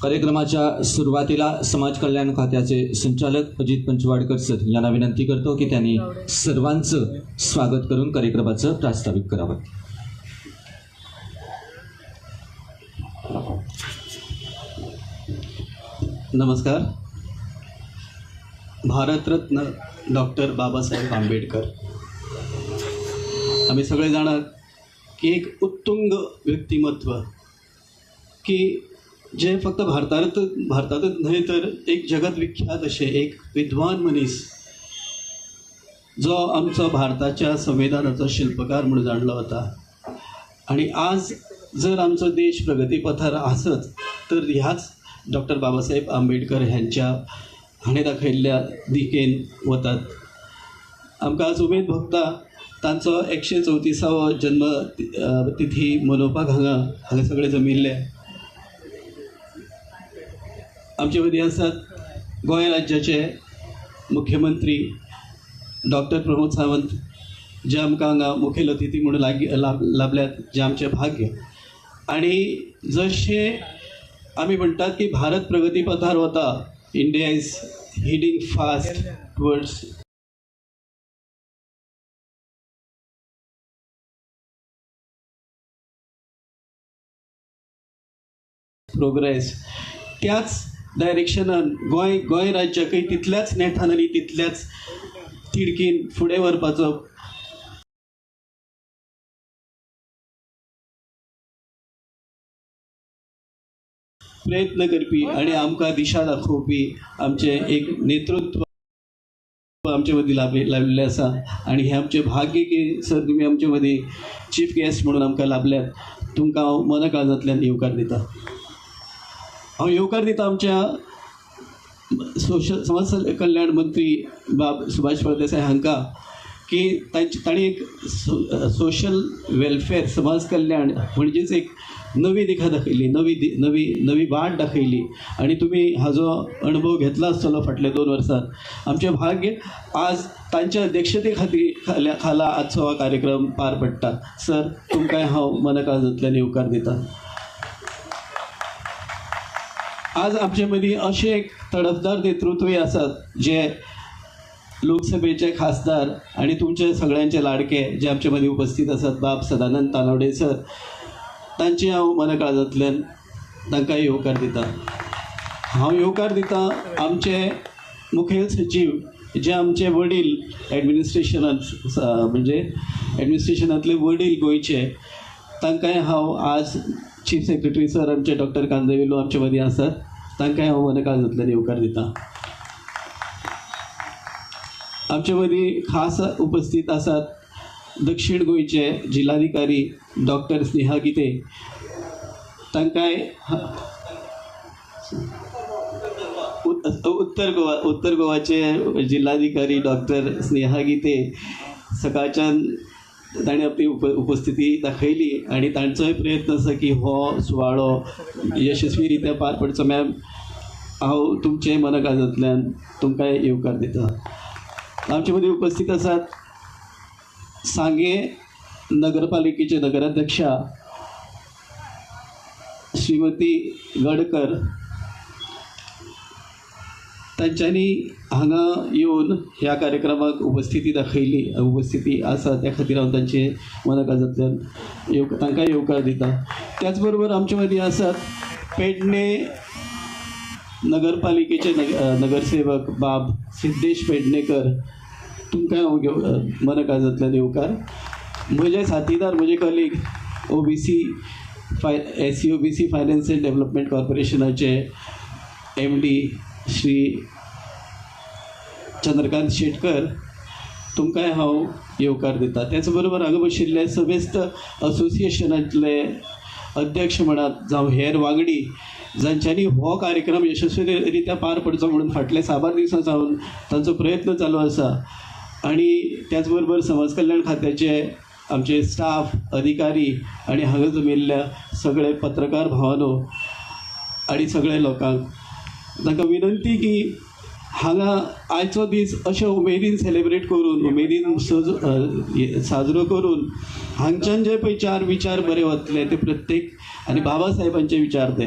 कार्यक्रमाच्या सुरुवातीला समाज कल्याण खात्याचे संचालक अजित पंचवाडकर सर यांना विनंती करतो की त्यांनी सर्वांचं स्वागत करून कार्यक्रमाचं प्रास्ताविक करावं. नमस्कार. भारतरत्न डॉक्टर बाबासाहेब आंबेडकर आम्ही सगळे जाणत की एक उत्तुंग व्यक्तिमत्व की जे फक्त भारतातच नाही तर एक जगत विख्यात असे एक विद्वान मनीस जो आमचा भारताच्या संविधानाचा शिल्पकार म्हणून जाणला होता. आणि आज जर आमचा देश प्रगतीपथार आसत तर ह्याच डॉक्टर बाबासाहेब आंबेडकर ह्यांच्या हाणे दाखयल्ल्या दिकेन वतात. आमकां आज उमेद भोगता तांचो 134वो जन्म तिथी मनोवपाक हांगा सगळे जमिल्ले. आमचे मदीं आसात गोंय राज्याचे मुख्यमंत्री डॉक्टर प्रमोद सावंत, जे आमकां हांगा मुखेल अतिथी म्हणून लाभल्यात, जे आमचे भाग्य. आणि जशे आमी म्हणटात की भारत प्रगतीपथार वता, India is heading fast towards progress, त्याच डायरेक्शनान गोंय राज्याकय तितल्याच नेटान आनी तितल्याच तिडकीन फुडें व्हरपाचो प्रयत्न करपी आणि आमकां दिशा दाखोवपी आमचे एक नेतृत्व आमचे मदीं लाभिल्लें आसा. आणि हे आमचे भाग्य की सर तुमी आमचे मदीं चीफ गेस्ट म्हणून आमकां लाभल्यात. तुमकां हांव मनकाळजांतल्यान येवकार दिता. हांव येवकार दिता आमच्या समाज कल्याण मंत्री बाब सुभाष फळदेसाय हांकां की तांणी एक सोशल वेलफेअर समाज कल्याण म्हणजेच एक नवी दिखा दाखयली, नवी वाट दाखयली. आणि तुमी हाजो अनुभव घेतला आसतलो फाटल्या 2 वर्सांत. आमचें भाग्य आज तांच्या अध्यक्षते खाला आजचो हो कार्यक्रम पार पडटा. सर तुमकांय हांव मनकाळजांतल्यान येवकार दिता. आज आमचे मदीं अशें एक तडफदार नेतृत्वय आसात जे लोकसभेचे खासदार आणि तुमचे सगळ्यांचे लाडके जे आमचे मदीं उपस्थित आसात, बाब सदानंद तानवडे सर, तांचे हांव मनकाळजांतल्यान तांकां येवकार दिता. हांव येवकार दिता आमचे मुखेल सचिव जे आमचे वडील एडमिनिस्ट्रेशनांत म्हणजे एडमिनिस्ट्रेशनांतले वडील गोंयचे, तांकांय हांव आज चीफ सेक्रेटरी सर आमचे डॉक्टर कांदवेलो आमचे मदीं आसात, तांकांय हांव मनकाळजांतल्यान येवकार दिता. आमचे मदीं खास उपस्थित आसात दक्षिण गोंयचे जिल्हाधिकारी डॉक्टर स्नेहा गिते, तांकांय उत्तर गोवाचे जिल्हाधिकारी डॉक्टर स्नेहा गिते सकाळच्यान ताणें आपली उपस्थिती दाखयली आणि तांचोय प्रयत्न आसा की हो सुवाळो यशस्वी रित्या पार पडचो. मॅम हांव तुमचे मनकाळजांतल्यान तुमकांय येवकार दिता. आमचे मदीं उपस्थित आसात सांगे नगरपालिकेचे नगराध्यक्षा श्रीमती गडकर, तांच्यांनी हांगा येवन ह्या कार्यक्रमाक उपस्थिती आसा, त्या खातीर हांव तांचे मनकाळजांतल्यान तांकां येवकार दिता. त्याच बरोबर आमचे मदीं आसात पेडणे नगरपालिकेचे नगरसेवक बाब सिद्धेश पेडणेकर, तुमकां हांव मनकाळजांतल्यान येवकार. म्हजे साथीदार, म्हजे colleague SCOBC finance and development कॉर्पोरेशनाचे MD श्री चंद्रकांत शेटकर, तुमकांय हांव येवकार दिता. त्याच बरोबर हांगा बशिल्ले समेस्त असोसिएशनांतले अध्यक्ष म्हणात जावं हेर वांगडी जांच्यांनी हो कार्यक्रम यशस्वी रित्या पार पडचो म्हणून फाटले 6 दिवसां सावन तांचो प्रयत्न चालू आसा. आणि त्याच बरोबर समाज कल्याण खात्याचे आमचे स्टाफ, अधिकारी आणि हांगा जमिल्ल्या सगळे पत्रकार भावांनो आणि सगळे लोकांक तांकां विनंती की हांगा आयचो दीस अशें उमेदीन सेलेब्रेट करून, उमेदीन साजरो करून हांगच्यान जे पळय 4 विचार बरे वतले ते प्रत्येक, आनी बाबा साहेबांचे विचार ते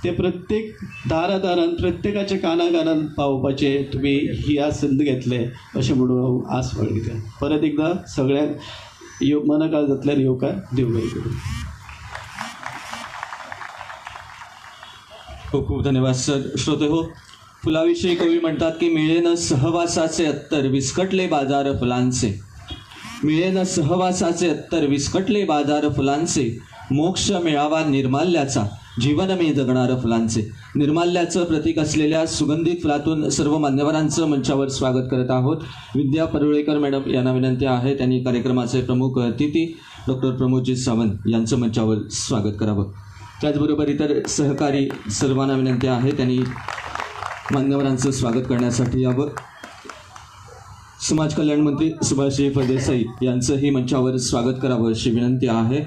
ते प्रत्येक दारादारान प्रत्येकाच्या कानाकानात पावपाचे तुम्ही ही आज संद घेतले अशें म्हणून आस बाळगिता. परत एकदा सगळ्यांक मनकाळजांतल्यान येवकार देव बरें करूं. खूप खूप धन्यवाद सर. श्रोते हो, फुलाविषयी कवी म्हणतात की मिळेन सहवासाचे अत्तर विस्कटले बाजार फुलांचे. मिळेन सहवासाचे अत्तर विस्कटले बाजार फुलांचे. मोक्ष मिळावा निर्माल्याचा जीवन मी जगणार फुलांचे. निर्माल्याचं प्रतीक असलेल्या सुगंधित फुलातून सर्व मान्यवरांचं मंचावर स्वागत करत आहोत. विद्या परुळेकर मॅडम यांना विनंती आहे त्यांनी कार्यक्रमाचे प्रमुख अतिथी डॉक्टर प्रमोदजी सावंत यांचं मंचावर स्वागत करावं. त्याचबरोबर इतर सहकारी सर्वांना विनंती आहे त्यांनी मान्यवरांचं स्वागत करण्यासाठी यावं. समाज कल्याण मंत्री सुभाषजी फळदेसाई यांचंही मंचावर स्वागत करावं अशी विनंती आहे.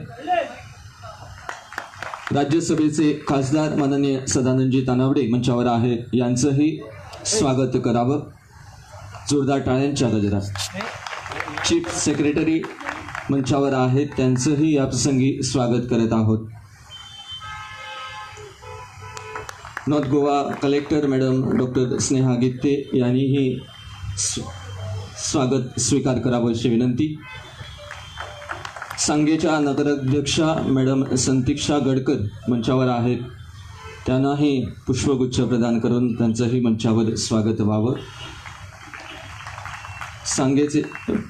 राज्यसभेचे खासदार माननीय सदानंदजी तानावडे मंचावर आहे, यांचंही स्वागत करावं जोरदार टाळ्यांच्या गजरात. चीफ सेक्रेटरी मंचावर आहेत, त्यांचंही याप्रसंगी स्वागत करत आहोत. North Goa collector madam doctor Sneha गित्ते यांनीही स्वागत स्वीकार करावं अशी विनंती. सांगेच्या नगराध्यक्षा मॅडम संतीक्षा गडकर मंचावर आहेत, त्यांनाही पुष्पगुच्छ प्रदान करून त्यांचंही मंचावर स्वागत व्हावं. सांगेचे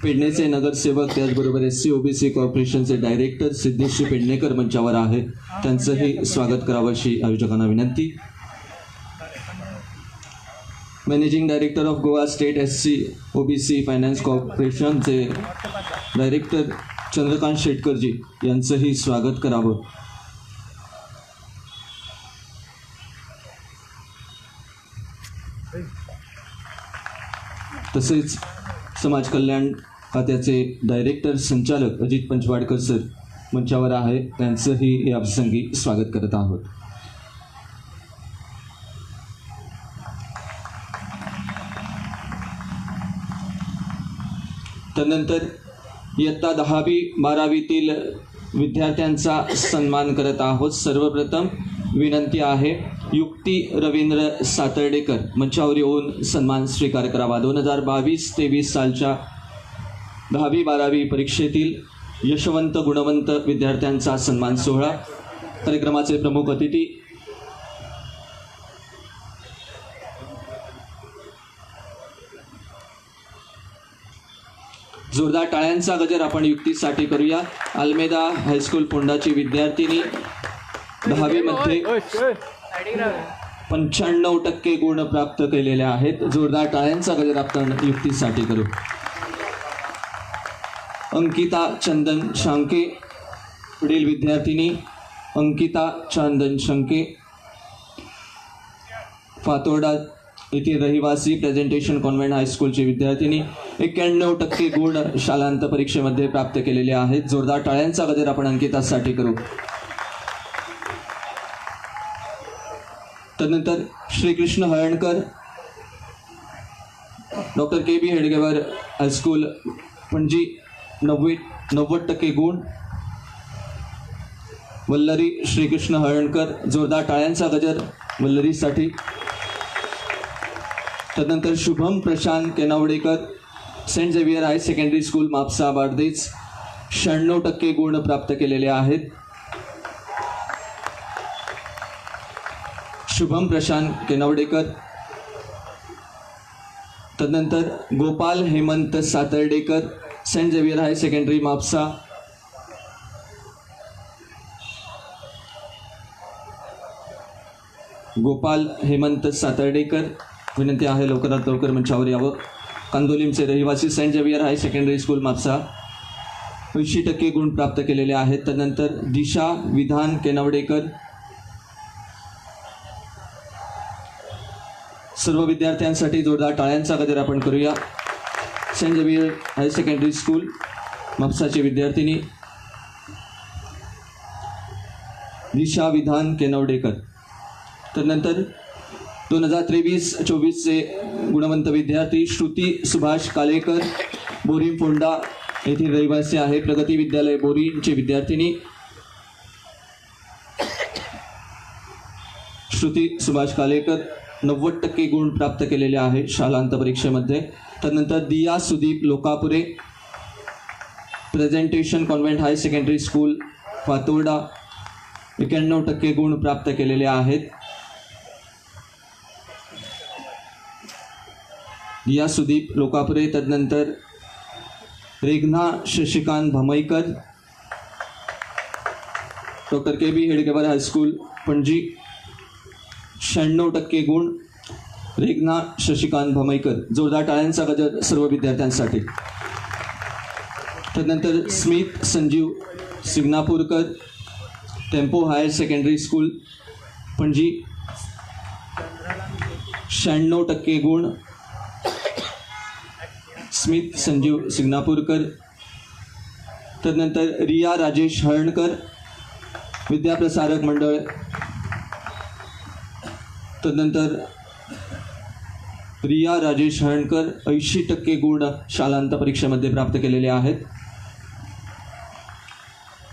पेडणेचे नगरसेवक त्याचबरोबर SC OBC कॉर्पोरेशनचे डायरेक्टर सिद्धेश्री पेडणेकर मंचावर आहेत, त्यांचंही स्वागत करावं अशी आयोजकांना विनंती. Managing director of Goa state SC OBC finance कॉर्पोरेशनचे डायरेक्टर चंद्रकांत शेटकरजी यांचंही स्वागत करावं. तसेच समाज कल्याण खात्याचे डायरेक्टर संचालक अजित पंचवाडकर सर मंचावर आहे, त्यांचंही या प्रसंगी स्वागत करत आहोत. त्यानंतर इयत्ता 10वी 12वीतील विद्यार्थ्यांचा सन्मान करत आहोत. सर्वप्रथम विनंती आहे युक्ती रवींद्र सातर्डेकर मंचावर येऊन सन्मान स्वीकार करावा. 2022-23 सालच्या 10वी 12वी परीक्षेतील यशवंत गुणवंत विद्यार्थ्यांचा सन्मान सोहळा. कार्यक्रमाचे प्रमुख अतिथी जोरदार टाळ्यांचा गजर आपण युक्तीसाठी करूया. अल्मेदा हायस्कूल पोंडाची विद्यार्थिनी 10वी मध्ये 95% गुण प्राप्त केलेले आहेत. जोरदार टाळ्यांचा गजर आपण युक्तीसाठी करू. अंकिता चंदन शांके पुढील विद्यार्थिनी अंकिता चंदन शंके फातोर्डा येथील रहिवासी प्रेझेंटेशन कॉन्व्हेंट हायस्कूलची विद्यार्थिनी 91% गुण शालांत परीक्षेमध्ये प्राप्त केलेले आहेत. जोरदार टाळ्यांचा गजर आपण अंकितासाठी करू. त्यानंतर Shrikrishna Halankar doctor KB Hedgewar high school Panaji 90% गुण. वल्लरी श्रीकृष्ण हळणकर जोरदार टाळ्यांचा गजर वल्लरीसाठी. त्यानंतर शुभम प्रशांत केनावडेकर सेंट झेवियर हाय सेकंडरी स्कूल मापसा बारदेज 96% गुण प्राप्त केलेले आहेत. शुभम प्रशांत केनावडेकर. त्यानंतर गोपाल हेमंत सातर्डेकर सेंट झेवियर हाय सेकंडरी मापसा. गोपाल हेमंत सातर्डेकर विनंती आहे लवकरात लवकर मंचावर यावं. कांदोलीमचे रहिवासी सेंट झेवियर हाय सेकंडरी स्कूल मापसा 80% गुण प्राप्त केलेले आहेत. त्यानंतर दिशा विधान केनावडेकर. सर्व विद्यार्थ्यांसाठी जोरदार टाळ्यांचा गजर आपण करूया. सेंट झेवियर हाय सेकंडरी स्कूल मापसाची विद्यार्थिनी दिशा विधान केनावडेकर. त्यानंतर 2023-24चे गुणवंत विद्यार्थी श्रुती सुभाष कालेकर बोरी फोंडा येथील रहिवासी आहे. प्रगती विद्यालय बोरीची विद्यार्थिनी श्रुती सुभाष कालेकर 90% गुण प्राप्त केलेले आहे शालांत परीक्षेमध्ये. त्यानंतर दिया सुदीप लोकापुरे प्रेझेंटेशन कॉन्व्हेंट हाय सेकंडरी स्कूल फातोर्डा 91% गुण प्राप्त केलेले आहेत. दिया सुदीप लोकापुरे. तदनंतर रेघना शशिकांत भमईकर डॉक्टर के बी हेडगेवार हायस्कूल पणजी 96% गुण रेघना शशिकांत भमईकर. जोरदार टाळ्यांचा गजर सर्व विद्यार्थ्यांसाठी. त्यानंतर Smit Sanjeev Signapurkar tempo higher secondary school Panaji 96% गुण स्मित संजीव सिग्नापूरकर. त्यानंतर रिया राजेश हळणकर विद्याप्रसारक मंडळ. तदनंतर रिया राजेश हळणकर 80% गुण शालांत परीक्षेमध्ये प्राप्त केलेले आहेत.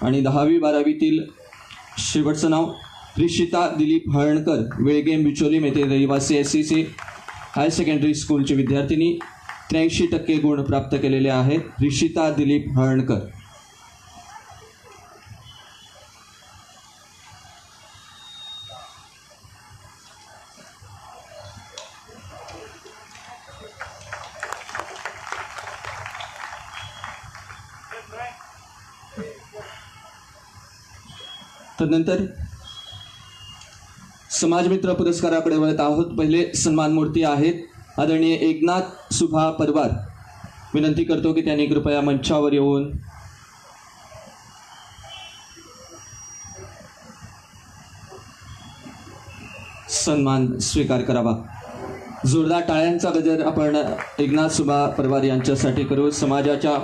आणि 10वी 12वीतील शेवटचं नाव रिशिता दिलीप हळणकर वेळगेम बिचोली येथे रहिवासी SCC हायर सेकंडरी स्कूलची विद्यार्थिनी 83% गुण प्राप्त केलेले आहेत. रिशिता दिलीप हळणकर. तदनंतर समाजमित्र पुरस्काराकडे वळत आहोत. पहिले सन्मान मूर्ती आहेत आदरणीय एकनाथ सुभा परवार. विनंती करतो की त्यांनी कृपया मंचावर येऊन सन्मान स्वीकार करावा. जोरदार टाळ्यांचा गजर आपण एकनाथ सुभा परवार यांच्यासाठी करू. समाजाच्या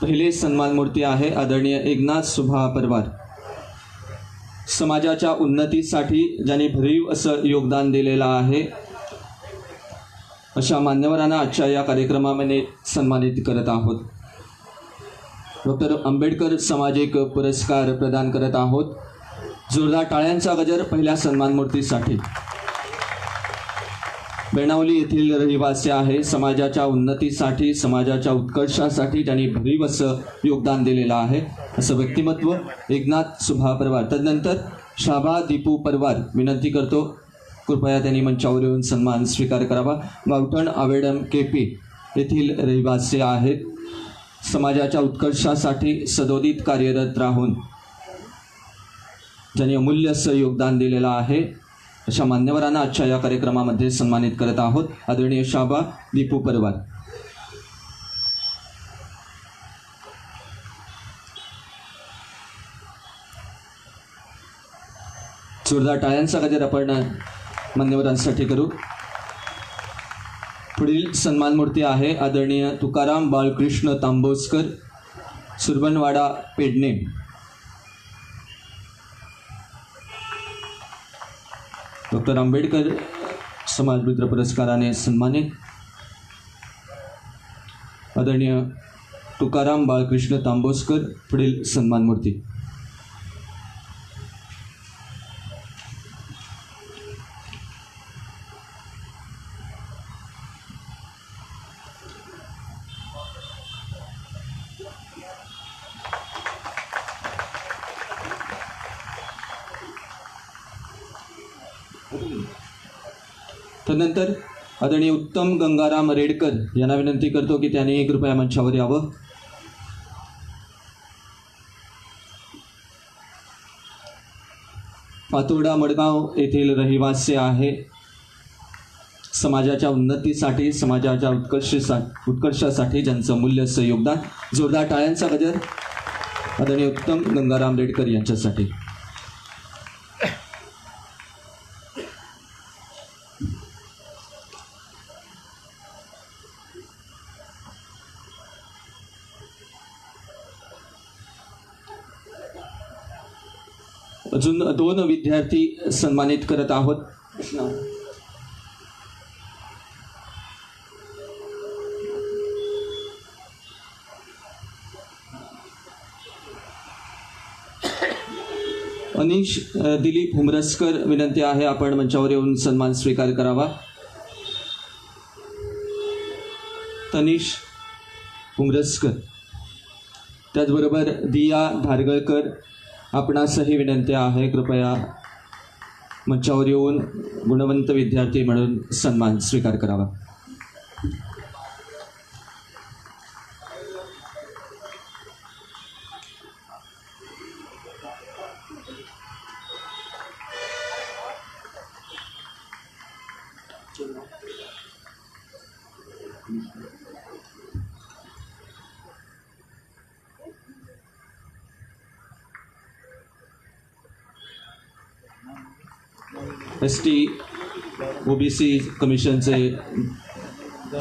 पहिले सन्मान मूर्ती आहे आदरणीय एकनाथ सुभा परवार. समाजाच्या उन्नतीसाठी ज्यांनी भरीव असं योगदान दिलेलं आहे अशा मान्यवरांना आजच्या या कार्यक्रमामध्ये सन्मानित करत आहोत. डॉक्टर आंबेडकर सामाजिक पुरस्कार प्रदान करत आहोत. जोरदार टाळ्यांचा गजर पहिल्या सन्मान मूर्तीसाठी. बेणावली येथील रहिवासी आहे. समाजाच्या उन्नतीसाठी समाजाच्या उत्कर्षासाठी त्यांनी भरीव असं योगदान दिलेलं आहे असं व्यक्तिमत्व एकनाथ सुभा परवार. तदनंतर शाभा दीपू परवार. विनंती करतो कृपया त्यांनी मंचावर येऊन सन्मान स्वीकार करावा. गावठण आवेडम KP येथील रहिवासी आहेत. समाजाच्या उत्कर्षासाठी सदोदित कार्यरत राहून ज्यांनी अमूल्य असं योगदान दिलेलं आहे अशा मान्यवरांना आजच्या या कार्यक्रमामध्ये सन्मानित करत आहोत. आदरणीय शाबा दीपू परवार. जोरदार टाळ्यांचा गजर आपण मान्यवरांसाठी करू. पुढील सन्मान मूर्ती आहे आदरणीय तुकाराम बाळकृष्ण तांबोसकर सुरबनवाडा पेडणे. डॉक्टर आंबेडकर समाजमित्र पुरस्काराने सन्मानित आदरणीय तुकाराम बाळकृष्ण तांबोसकर. पुढील सन्मान मूर्ती. तदनंतर आदरणीय उत्तम गंगाराम रेडकर यांना विनंती करतो की त्यांनी कृपया मंचावर यावं. पातोर्डा मडगाव येथील रहिवासी आहे. समाजाच्या उन्नतीसाठी समाजाच्या उत्कर्षासाठी ज्यांचं मूल्य असं योगदान. जोरदार टाळ्यांचा गजर आदरणीय उत्तम गंगाराम रेडकर यांच्यासाठी. अजून 2 विद्यार्थी सन्मानित करत आहोत. अनिश दिलीप हुमरसकर विनंती आहे आपण मंचावर येऊन सन्मान स्वीकार करावा. तनिष हुमरसकर, त्याचबरोबर दिया धारगळकर, आपणासही विनंती आहे कृपया मंचावर येऊन गुणवंत विद्यार्थी म्हणून सन्मान स्वीकार करावा. ST OBC कमिशनचे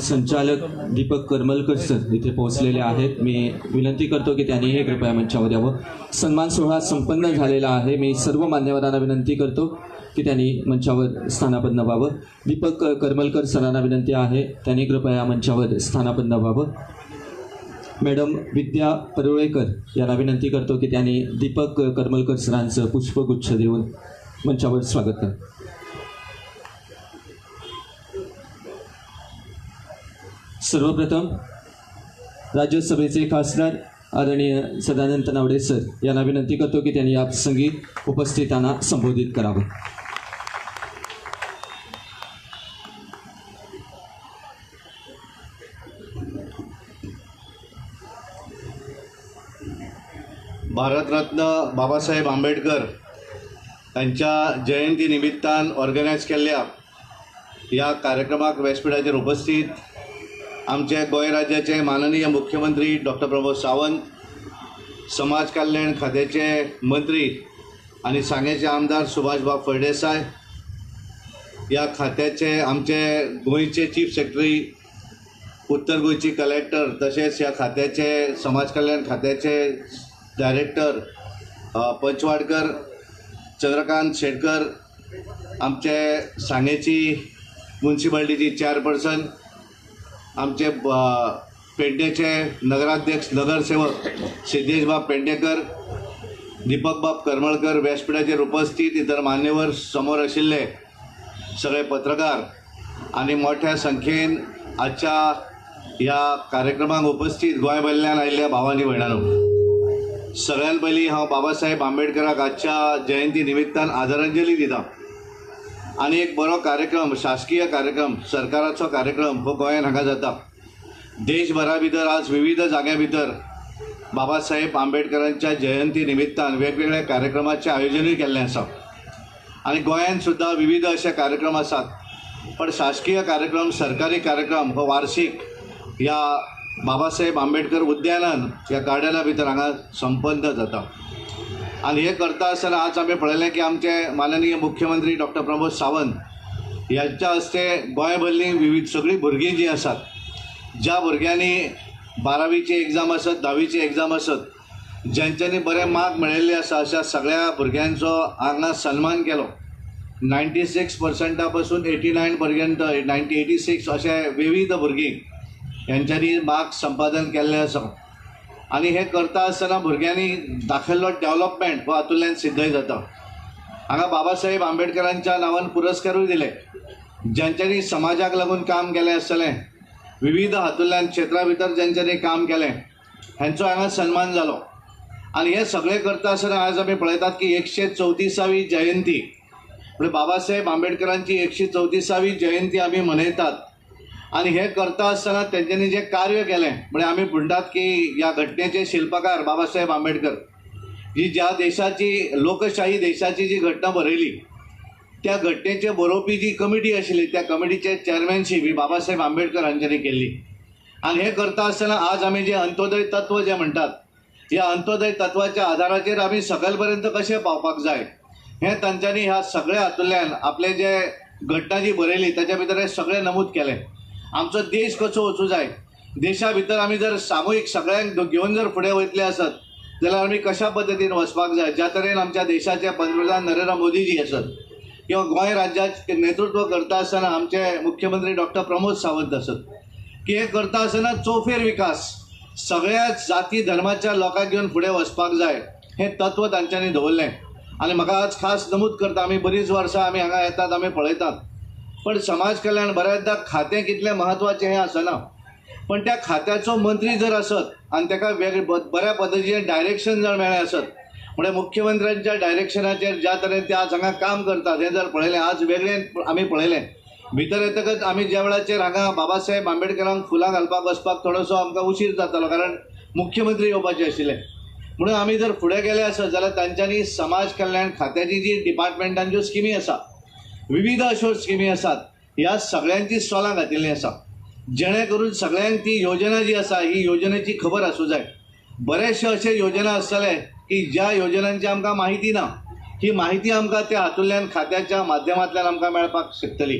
संचालक दीपक करमलकर सर इथे पोहोचलेले आहेत. मी विनंती करतो की त्यांनीही कृपया मंचावर यावं. सन्मान सोहळा संपन्न झालेला आहे. मी सर्व मान्यवरांना विनंती करतो की त्यांनी मंचावर स्थानापन्न व्हावं. दीपक करमलकर सरांना विनंती आहे त्यांनी कृपया मंचावर स्थानापन्न व्हावं. मॅडम विद्या परुळेकर यांना विनंती करतो की त्यांनी दीपक करमलकर सरांचं पुष्पगुच्छ देऊन मंचावर स्वागत करा. सर्वप्रथम राज्यसभेचे खासदार आदरणीय सदानंद नावडे सर यांना विनंती करतो की त्यांनी या प्रसंगी उपस्थितांना संबोधित करावं. भारतरत्न बाबासाहेब आंबेडकर यांच्या जयंती निमित्तान ऑर्गनायज केल्ल्या या कार्यक्रमाक व्यासपीठाचेर उपस्थित आमचे गोंय राज्याचे माननीय मुख्यमंत्री डॉक्टर प्रमोद सावंत, समाज कल्याण खात्याचे मंत्री आणि सांगेचे आमदार सुभाषबाब फळदेसाय, या खात्याचे आमचे गोंयचे चीफ सेक्रेटरी, उत्तर गोंयची कलेक्टर, तसेच या खात्याचे समाज कल्याण खात्याचे डायरेक्टर पंचवाडकर, चंद्रकांत शेटकर, आमचे सांगेची म्युन्सिपाल्टीची चेअरपर्सन, आमचे पेडणेचे नगराध्यक्ष नगरसेवक सिद्धेशबाब पेडणेकर, दीपकबाब करमळकर, व्यासपीठाचेर उपस्थित इतर मान्यवर, समोर आशिल्ले सगळे पत्रकार आणि मोठ्या संख्येन आजच्या ह्या कार्यक्रमाक उपस्थित गोंयभरल्यान आयिल्ल्या भावांनी भयणांनो, सगळ्यान पयलीं हांव बाबासाहेब आंबेडकराक आजच्या जयंती निमित्तान आदरांजली दिता. आणि एक बरो कार्यक्रम, शासकीय कार्यक्रम, सरकाराचो कार्यक्रम हो गोंयान हांगा जाता. देशभरा भितर आज विविध जाग्यां भितर बाबासाहेब आंबेडकरांच्या जयंती निमित्तान वेगवेगळ्या कार्यक्रमाचें आयोजनूय केल्लें आसा. आणि गोंयान सुद्धा विविध असे कार्यक्रम आसात. पण शासकीय कार्यक्रम, सरकारी कार्यक्रम हो वार्षिक या बाबासाहेब आंबेडकर उद्यानान या गार्डना भितर हांगा संपन्न जाता. आणि हे करता आसतना आज आम्ही पळयलें की आमचे माननीय मुख्यमंत्री डॉक्टर प्रमोद सावंत यांच्या हस्ते गोंयभरलीं विविध सगळीं भुरगीं जीं आसात, ज्या भुरग्यांनी 12वीची एग्जाम आसत, 10वीची एग्जाम आसत, ज्यांच्यांनी बरे मार्क मेळिल्ले आसा, अशा सगळ्या भुरग्यांचो हांगा सन्मान केलो. 96% पासून 89 पर्यंत 86 अशे विविध भुरगीं यांच्यांनी मार्क्स संपादन केल्ले आसा. आणि हे करता आसतना भुरग्यांनी दाखयल्लो डेव्हलपमेंट हो हातूंतल्यान सिद्धय जाता. हांगा बाबासाहेब आंबेडकरांच्या नांवान पुरस्कारूय दिले, ज्यांच्यांनी समाजाक लागून काम केलें आसतलें, विविध हातूंतल्यान क्षेत्रा भितर ज्यांच्यांनी काम केलें हांचो हांगा सन्मान जालो. आणि हे सगळें करता आसतना आज आमी पळयतात की 134वी जयंती म्हणजे बाबासाहेब आंबेडकरांची 134वी जयंती आमी मनयतात. आणि हे करता आसतना तेंच्यांनी जे कार्य केलें म्हणजे आमी म्हणटात की या घटनेचे शिल्पकार बाबासाहेब आंबेडकर, जी ज्या देशाची लोकशाही देशाची जी घटना बरयली, त्या घटनेचे बरोवपी जी कमिटी आशिल्ली त्या कमिटीचे चेअरमॅनशीप ही बाबासाहेब आंबेडकर हांच्यांनी केल्ली. आणि हे करता आसतना आज आमी जे अंत्योदय तत्व जे म्हणटात, या अंत्योदय तत्वाच्या आधाराचेर आमी सकयल पर्यंत कशें पावपाक जाय हें तांच्यांनी ह्या सगळ्या हातूंतल्यान आपले जे घटना जी बरयली ताच्या भितर हें सगळें नमूद केलें. आमचो देश कसो वचूं जाय, देशा भितर आमी जर सामूहीक सगळ्यांक घेवन जर फुडें वयतले आसत जाल्यार आमी कशा पद्दतीन वचपाक जाय. ज्या तरेन आमच्या देशाचे पंतप्रधान नरेंद्र मोदीजी आसत किंवा गोंय राज्याचें नेतृत्व करता आसतना आमचे मुख्यमंत्री डॉक्टर प्रमोद सावंत आसत, की हे करता आसतना चौफेर विकास, सगळ्या जाती धर्माच्या लोकांक घेवन फुडें वचपाक जाय. हें तत्व तांच्यांनी दवरलें. आनी म्हाका आज खास नमूद करता, आमी बरींच वर्सां आमी हांगा येतात, आमी पळयतात, पण समाज कल्याण बऱ्याचदा खातें कितलें म्हत्वाचें हें आसना. पण त्या खात्याचो मंत्री जर आसत आनी ताका बऱ्या पद्दतीचें डायरेक्शन जर मेळ्ळें आसत, म्हणजे मुख्यमंत्र्यांच्या डायरेक्शनाचेर ज्या तरेन ते आज हांगा काम करतात हें जर पळयलें, आज वेगळें आमी पळयलें. भितर येतकच आमी ज्या वेळाचेर हांगा बाबासाहेब आंबेडकरांक फुलां घालपाक वचपाक थोडोसो आमकां उशीर जातालो, कारण मुख्यमंत्री येवपाचे आशिल्ले. म्हणून आमी जर फुडें गेले आसत जाल्यार तांच्यांनी समाज कल्याण खात्याची जी डिपार्टमेंटांच्यो स्किमी आसा, विविध अश्यो स्किमी आसात, ह्या सगळ्यांची स्टॉलां घातिल्लीं आसा, जेणे करून सगळ्यांक ती योजना जी आसा ही योजनेची खबर आसूं जाय. बरेचशे अशे योजना आसतले की ज्या योजनांची आमकां माहिती ना, ही माहिती आमकां त्या हातूंतल्यान खात्याच्या माध्यमांतल्यान आमकां मेळपाक शकतली.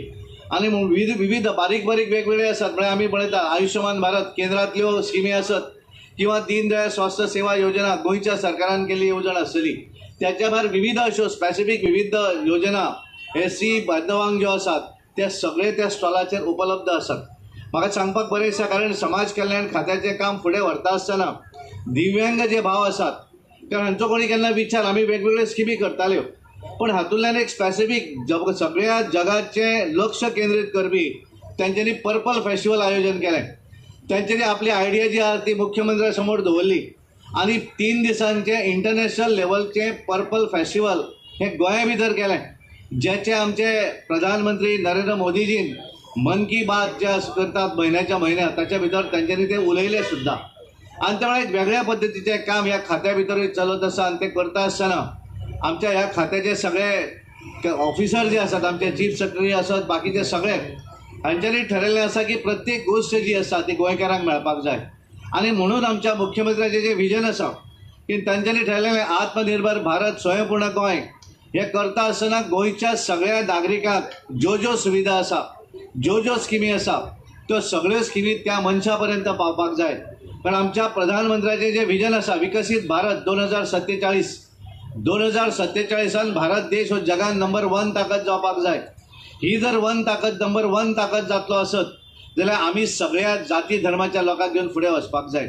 आनी विविध बारीक बारीक वेगवेगळे आसात. म्हणजे आमी पळयता आयुश्यमान भारत केंद्रांतल्यो स्किमी आसत किंवा दीनदयाळ स्वास्थ्य सेवा योजना गोंयच्या सरकारान केल्ली येवजण आसतली, त्याच्या भायर विविध अश्यो स्पेसिफीक विविध योजना एससी बांधवांक ज्यो आसात ते सगळे त्या स्टॉलाचेर उपलब्ध आसात. म्हाका सांगपाक बरें दिसता, कारण समाज कल्याण खात्याचें काम फुडें व्हरता आसतना दिव्यांग जे भाव आसात, कारण हांचो कोणी केन्ना विचार, आमी वेगवेगळ्यो स्किमी करताल्यो, पण हातूंतल्यान एक स्पेसिफीक सगळ्या जगाचें लक्ष केंद्रीत करपी तांच्यांनी पर्पल फेस्टिवल आयोजन केलें. तांच्यांनी आपली आयडिया जी आसा ती मुख्यमंत्र्या समोर दवरली आनी 3 दिसांचें इंटरनॅशनल लेवलचें पर्पल फेस्टिवल हें गोंया भितर केलें, जेचे आमचे प्रधानमंत्री नरेंद्र मोदीजीन मन की बात जे करतात म्हयन्याच्या म्हयन्याक, ताच्या भितर तांच्यांनी ते उलयले सुद्दां. आनी त्या वेळार वेगळ्या पद्दतीचें काम ह्या खात्या भितरूय चलत आसा. आनी तें करता आसतना आमच्या ह्या खात्याचे सगळे ऑफिसर जे आसात, आमचे चीफ सेक्रेटरी आसत, बाकीचे सगळे, हांच्यांनी ठरयल्लें आसा की प्रत्येक गोश्ट जी आसा ती गोंयकारांक मेळपाक जाय. आनी म्हणून आमच्या मुख्यमंत्र्याचें जें विजन आसा की तांच्यांनी ठरयलेलें आत्मनिर्भर भारत स्वयंपूर्ण गोंय हें करता आसतना गोंयच्या सगळ्या नागरिकांक ज्यो सुविधा आसा, ज्यो स्किमी आसा, त्यो सगळ्यो स्किमी त्या मनशा पर्यंत पावपाक जाय. कारण आमच्या प्रधानमंत्र्याचें जें विजन आसा विकसीत भारत 2047 भारत देश हो जगान नंबर 1 ताकद जावपाक जाय. ही जर नंबर 1 ताकद जातलो आसत जाल्यार आमी सगळ्या जाती धर्माच्या लोकांक घेवन फुडें वचपाक जाय.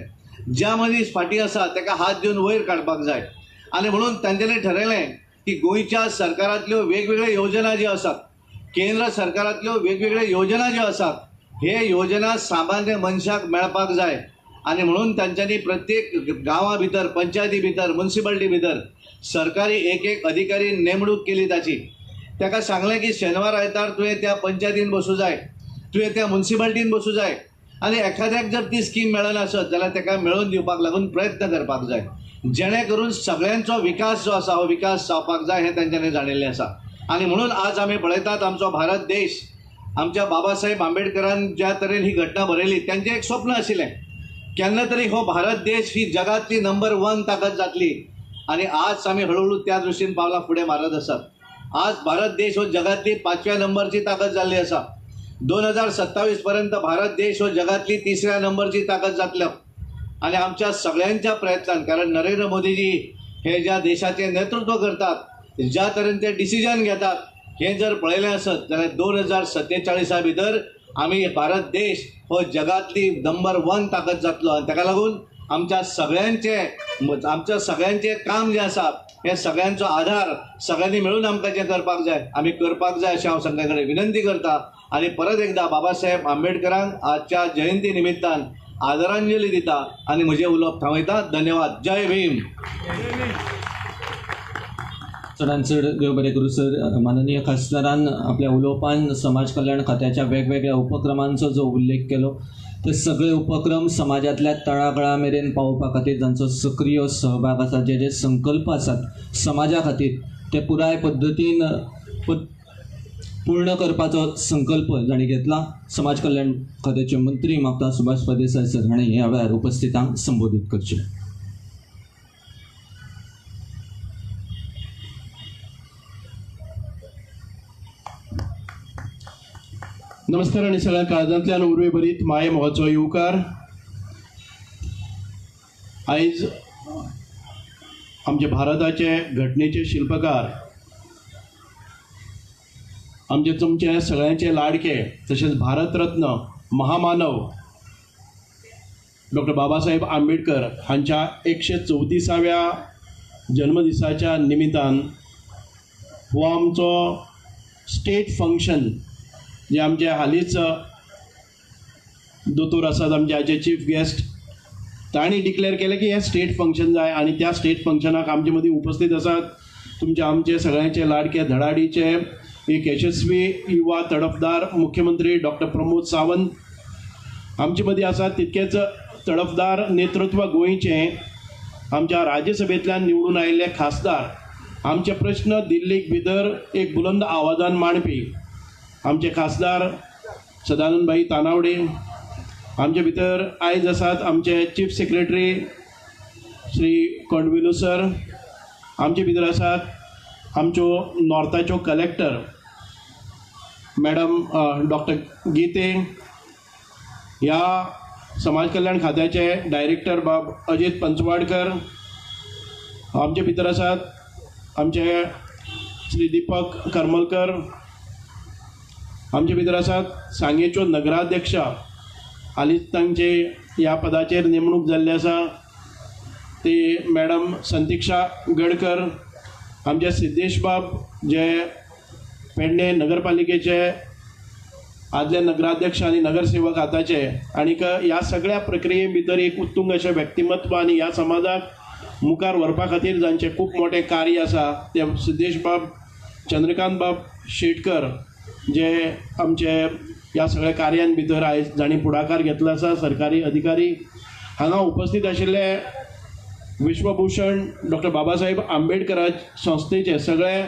ज्या मनीस फाटीं आसा ताका हात दिवन वयर काडपाक जाय. आनी म्हणून तांच्यांनी ठरयलें की गोंयच्या सरकारांतल्यो वेगवेगळ्यो योजना ज्यो आसात, केंद्र सरकारांतल्यो वेगवेगळ्यो योजना ज्यो आसात, हे योजना सामान्य मनशाक मेळपाक जाय. आनी म्हणून तांच्यांनी प्रत्येक गांवां भितर, पंचायती भितर, म्युनिसिपालिटी भितर सरकारी एक अधिकारी नेमणूक केली ताची. ताका सांगलें की शेनवार आयतार तुवें त्या पंचायतीन बसूं जाय, तुवें त्या म्युनिसिपालिटीन बसूं जाय, आनी एखाद्याक जर ती स्कीम मेळना आसत जाल्यार ताका मेळोवन दिवपाक लागून प्रयत्न करपाक जाय, जेणे करून सगळ्यांचो विकास जो आसा हो विकास जावपाक जाय हें तांच्यांनी जाणिल्लें आसा. आनी म्हणून आज आमी पळयतात आमचो भारत देश, आमच्या बाबासाहेब आंबेडकरान ज्या तरेन ही घटना बरयली, तांचें एक स्वप्न आशिल्लें केन्ना तरी हो भारत देश ही जगातली नंबर 1 ताकद जातली. आनी आज आमी हळूहळू त्या दृश्टीन पावलां फुडें मारत आसात. आज भारत देश हो जगातली 5व्या नंबरची ताकद जाल्ली आसा. 2027 पर्यंत भारत देश हो जगातली 3ऱ्या नंबरची ताकद जातलो. आनी आमच्या सगळ्यांच्या प्रयत्नान, कारण नरेंद्र मोदीजी हे ज्या देशाचें नेतृत्व करतात, ज्या तरेन ते डिसिजन घेतात, हें जर पळयलें आसत जाल्यार 2047 भितर आमी भारत देश हो जगातली नंबर 1 ताकद जातलो. आनी ताका लागून आमच्या सगळ्यांचें काम जें आसा हे सगळ्यांचो आधार सगळ्यांनी मेळून आमकां जें करपाक जाय आमी करपाक जाय अशें हांव सगळ्यां कडेन विनंती करता. आनी परत एकदा बाबासाहेब आंबेडकरांक आजच्या जयंती निमित्तान आदरांजली दिता आनी म्हजें उलोवप थांबयता. धन्यवाद. जय भीम. चडांत चड देव बरें करूं सर. माननीय खासदारान आपल्या उलोवपान समाज कल्याण खात्याच्या वेगवेगळ्या उपक्रमांचो जो उल्लेख केलो, ते सगळे उपक्रम समाजातल्या तळागळा मेरेन पावोवपा खातीर जांचो सक्रीय सहभाग आसा, जे जे संकल्प आसात समाजा खातीर ते पुराय पद्दतीन पूर्ण करपाचो संकल्प जाणी घेतला. समाज कल्याण खात्याचे मंत्री मागता सुभाष फळदेसाय सर हांणी ह्या वेळार उपस्थितांक संबोधीत करचें. नमस्कार आणि सगळ्या काळजांतल्यान उर्वे भरीत माये मोगाचो येवकार. आयज आमचे भारताचे घटनेचे शिल्पकार, आमचे तुमचे सगळ्यांचे लाडके, तसेच भारतरत्न महामानव डॉक्टर बाबासाहेब आंबेडकर हांच्या 134व्या जन्मदिसाच्या निमित्तान हो आमचो स्टेट फंक्शन जे आमचे हालींच दोतोर आसात आमचे आजचे चीफ गेस्ट तांणी डिक्लेअर केलें की हें स्टेट फंक्शन जाय आनी त्या स्टेट फंक्शनाक आमचे मदीं उपस्थित आसात तुमचे आमचे सगळ्यांचे लाडके धडाडीचे एक यशस्वी युवा तडफदार मुख्यमंत्री डॉक्टर प्रमोद सावंत आमचे मदीं आसात तितकेच तडफदार नेतृत्व गोंयचे आमच्या राज्यसभेंतल्यान निवडून आयिल्ले खासदार आमचे प्रश्न दिल्लीक भितर एक बुलंद आवाजान मांडपी आमचे खासदार सदानंद तानावडे आमचे भितर आयज आसात आमचे चीफ सेक्रेटरी श्री कोंडविलो सर आमचे भितर आसात आमच्यो नॉर्थाच्यो कलेक्टर मॅडम डॉक्टर गीते ह्या समाज कल्याण खात्याचे डायरेक्टर बाब अजित पंचवाडकर आमचे भितर आसात आमचे श्री दीपक करमलकर आमचे भितर आसात सांगेच्यो नगराध्यक्षा हालींच तांचे ह्या पदाचेर नेमणूक जाल्ली आसा ती मॅडम संतिक्षा गडकर आमचे सिद्धेश बाब जे पेडणे नगरपालिकेचे आदले नगराध्यक्ष आनी नगरसेवक हाताचे आनीक ह्या सगळ्या प्रक्रिये भितर एक उत्तुंग अशें व्यक्तिमत्व आनी ह्या समाजाक मुखार व्हरपा खातीर जांचें खूब मोठें कार्य आसा ते सिद्धेश बाब चंद्रकांत बाब शेटकर जे आमचे ह्या सगळ्या कार्यां भितर आयज जाणी फुडाकार घेतलो आसा सरकारी अधिकारी हांगा उपस्थित आशिल्ले विश्वभूषण डॉक्टर बाबासाहेब आंबेडकर संस्थेचे सगळे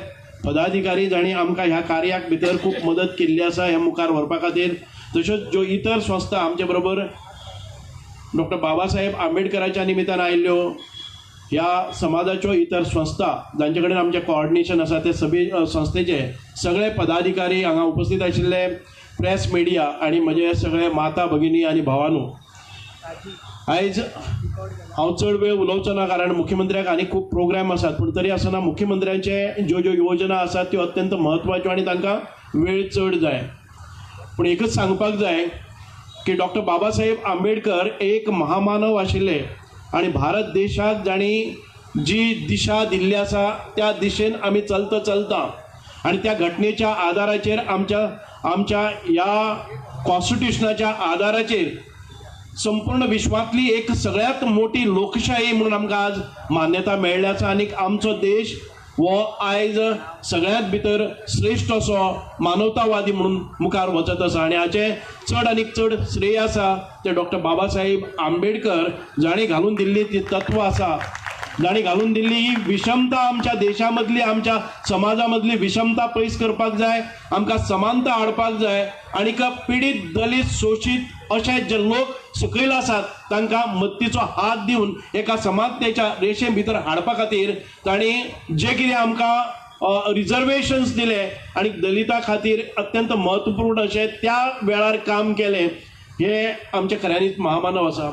पदाधिकारी जाणी आमकां ह्या कार्याक भितर खूब मदत केल्ली आसा हे मुखार व्हरपा खातीर तश्योच ज्यो इतर संस्था आमचे बरोबर डॉक्टर बाबासाहेब आंबेडकराच्या निमित्तान आयिल्ल्यो ह्या समाजाच्यो इतर संस्था जांचे कडेन आमचें कोऑर्डिनेशन आसा ते संस्थेचे सगळे पदाधिकारी हांगा उपस्थित आशिल्ले प्रेस मिडिया आनी म्हजे सगळे माता भगिनी आनी भावानो आयज हांव चड वेळ उलोवचो ना कारण मुख्यमंत्र्याक आनी खूब प्रोग्राम आसात पूण तरी आसतना मुख्यमंत्र्यांचे ज्यो ज्यो योजना आसात त्यो अत्यंत म्हत्वाच्यो आनी तांकां वेळ चड जाय पूण एकच सांगपाक जाय की डॉक्टर बाबासाहेब आंबेडकर एक महामानव आशिल्ले आनी भारत देशाक जाणी जी दिशा दिल्ली आसा त्या दिशेन आमी चलता आनी त्या घटनेच्या आदाराचेर आमच्या ह्या कॉन्स्टिट्युशनाच्या आदाराचेर संपूर्ण विश्वातली एक सगळ्यात मोठी लोकशाही म्हणून आमकां आज मान्यता मेळ्ळी आसा आनी आमचो देश हो आयज सगळ्यांत भितर श्रेष्ठ असो मानवतावादी म्हणून मुखार वचत आसा आनी हाचें चड आनी चड श्रेय आसा ते डॉक्टर बाबासाहेब आंबेडकर जाणी घालून दिल्ली ती तत्व आसा जाणी घालून दिल्ली ही विशमता आमच्या देशा मदली आमच्या समाजा मदली विशमता पयस करपाक जाय आमकां समानता हाडपाक जाय आनीक पिडीत दलीत शोषीत अशे जे लोक सकयल आसात तांकां मदतीचो हात दिवन एका समानतेच्या रेशे भितर हाडपा खातीर तांणी जे कितें आमकां रिजर्वेशन्स दिले आनी दलितां खातीर अत्यंत म्हत्वपूर्ण अशें त्या वेळार काम केलें हे आमचे खऱ्यांनीच महामानव आसा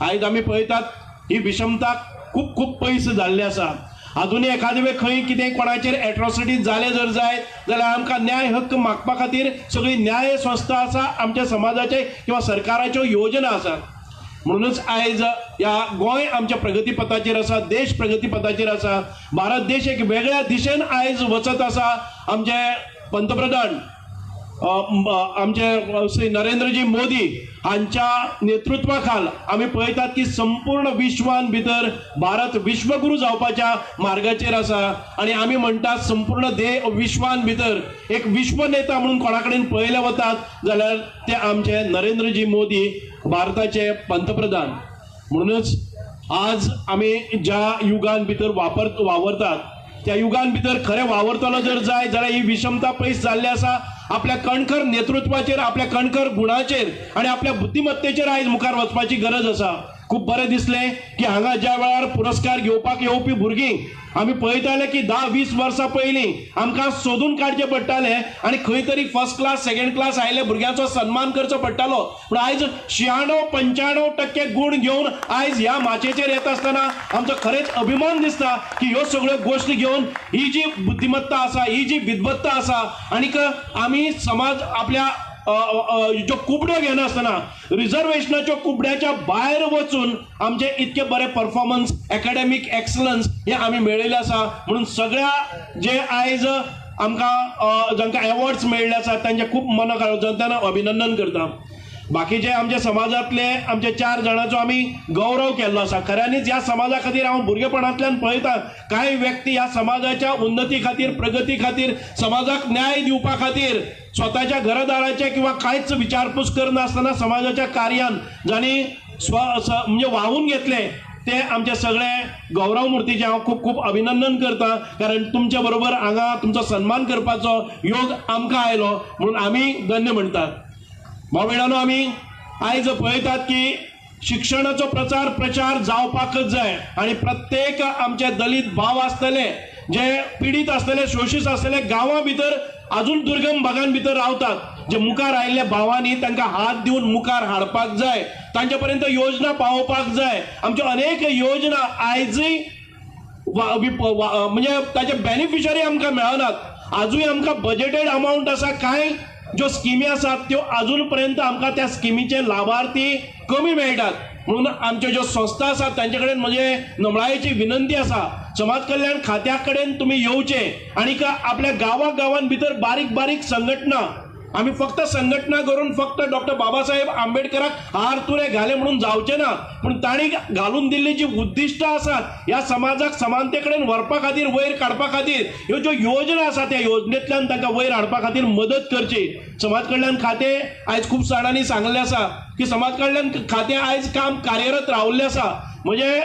आयज आमी पळयतात ही विशमता खूब खूब पयस जाल्ली आसा आजुनी एखादे वेळ खंय कितें कोणाचेर एट्रॉसिटी जाले जर जायत जाल्यार आमकां न्याय हक्क मागपा खातीर सगळी न्याय संस्था आसा आमच्या समाजाचे किंवा सरकाराच्यो योजना आसात म्हणूनच आयज ह्या गोंय आमच्या प्रगतीपथाचेर आसा देश प्रगतीपथाचेर आसा भारत देश एक वेगळ्या दिशेन आयज वचत आसा आमचे पंतप्रधान आमचे श्री नरेंद्रजी मोदी हांच्या नेतृत्वा खाल आमी पळयतात की संपूर्ण विश्वान भितर भारत विश्वगुरू जावपाच्या मार्गाचेर आसा आनी आमी म्हणटात संपूर्ण विश्वान भितर एक विश्व नेता म्हणून कोणा कडेन पळयले वतात जाल्यार ते आमचे नरेंद्रजी मोदी भारताचे पंतप्रधान म्हणूनच आज आमी ज्या युगान भितर वावरतात त्या युगान भितर खरें वावरतलो जर जाय जाल्यार ही विशमता पयस जाल्ली आसा आपल्या कणखर नेतृत्वाचेर आपल्या कणखर गुणाचेर आनी आपल्या बुद्धिमत्तेचेर आयज मुखार वचपाची गरज आसा खूब बरें दिसलें की हांगा ज्या वेळार पुरस्कार घेवपाक येवपी भुरगीं आमी पळयताले की 10-20 वर्सां पयलीं आमकां सोदून काडचें पडटालें आनी खंय तरी फर्स्ट क्लास सेकंड क्लास आयिल्ल्या भुरग्यांचो सन्मान करचो पडटालो पूण आयज 96-95% गुण घेवन आयज ह्या माचयेचेर येता आसतना आमचो खरेंच अभिमान दिसता की ह्यो सगळ्यो गोश्टी घेवन ही जी बुद्धिमत्ता आसा ही जी विद्वत्ता आसा आनीक आमी समाज आपल्या ज्यो कुबड्यो घेनासतना रिझर्वेशनाच्यो कुबड्याच्या भायर वचून आमचे इतके बरे परफॉर्मन्स एकाडेमीक एक्सलन्स हे आमी मेळयले आसा. म्हणून सगळ्या जे आयज आमकां जांकां अवॉर्ड्स मेळिल्ले आसात तांचे खूब मनकाळजांतल्यान अभिनंदन करता. बाकीचे आमच्या समाजातले आमचे 4 जाणांचो आमी गौरव केल्लो आसा. खऱ्यांनीच ह्या समाजा खातीर हांव भुरगेपणांतल्यान पळयता कांय व्यक्ती ह्या समाजाच्या उन्नती खातीर, प्रगती खातीर, समाजाक न्याय दिवपा खातीर स्वताच्या घरदाराचे किंवा कांयच विचारपूस करनासतना समाजाच्या कार्यान जांणी म्हणजे व्हावून घेतले ते आमचे सगळे गौरव मुर्तीचे हांव खूब खूब अभिनंदन करता. कारण तुमच्या बरोबर हांगा तुमचो सन्मान करपाचो योग आमकां आयलो म्हणून आमी धन्य म्हणटात. भाव भयणांनो, आमी आयज पळयतात की शिक्षणाचो प्रचार जावपाकच जाय आणि प्रत्येक आमचे दलित भाव आसतले, जे पीडित आसतले, शोषीत आसतले, गांवां भितर अजून दुर्गम भागां भितर रावतात, जे मुखार आयिल्ल्या भावांनी तांकां हात दिवन मुखार हाडपाक जाय, तांचे पर्यंत योजना पावोवपाक जाय. आमच्यो अनेक योजना आयजूय म्हणजे ताचे बेनिफिशरी आमकां मेळनात. आजूय आमकां बजेटेड अमावंट आसा, कांय ज्यो स्किमी आसात त्यो अजून पर्यंत आमकां त्या स्किमीचे लाभार्थी कमी मेळटात. म्हणून आमच्यो ज्यो संस्था आसात तांचे कडेन म्हजे नमळायेची विनंती आसा, समाज कल्याण खात्या कडेन तुमी येवचे आणि आपल्या गांवां भितर बारीक बारीक संघटना, आम्ही फक्त संघटना करून फक्त डॉक्टर बाबासाहेब आंबेडकराक हार तुरे घाले म्हणून जावचे ना, पण ताणी घालून दिल्ली जी उद्दिष्टां आसात ह्या समाजाक समानते कडेन व्हरपा खातीर, वयर काडपा खातीर ह्यो ज्यो योजना आसात त्या योजनेंतल्यान तांकां वयर हाडपा खातीर मदत करची. समाज कल्याण खातें आयज खूब जाणांनी सांगलें आसा की समाज कल्याण खातें आयज काम कार्यरत रावल्लें आसा. म्हणजे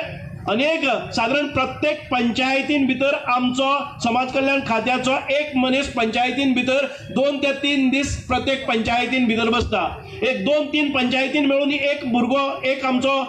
अनेक साधारण प्रत्येक पंचायतीन भितर आमचो समाज कल्याण खात्याचो एक मनीस पंचायतीन भितर 2 ते 3 दीस प्रत्येक पंचायतीन भितर बसता. एक 2-3 पंचायतीन मेळून एक भुरगो, एक आमचो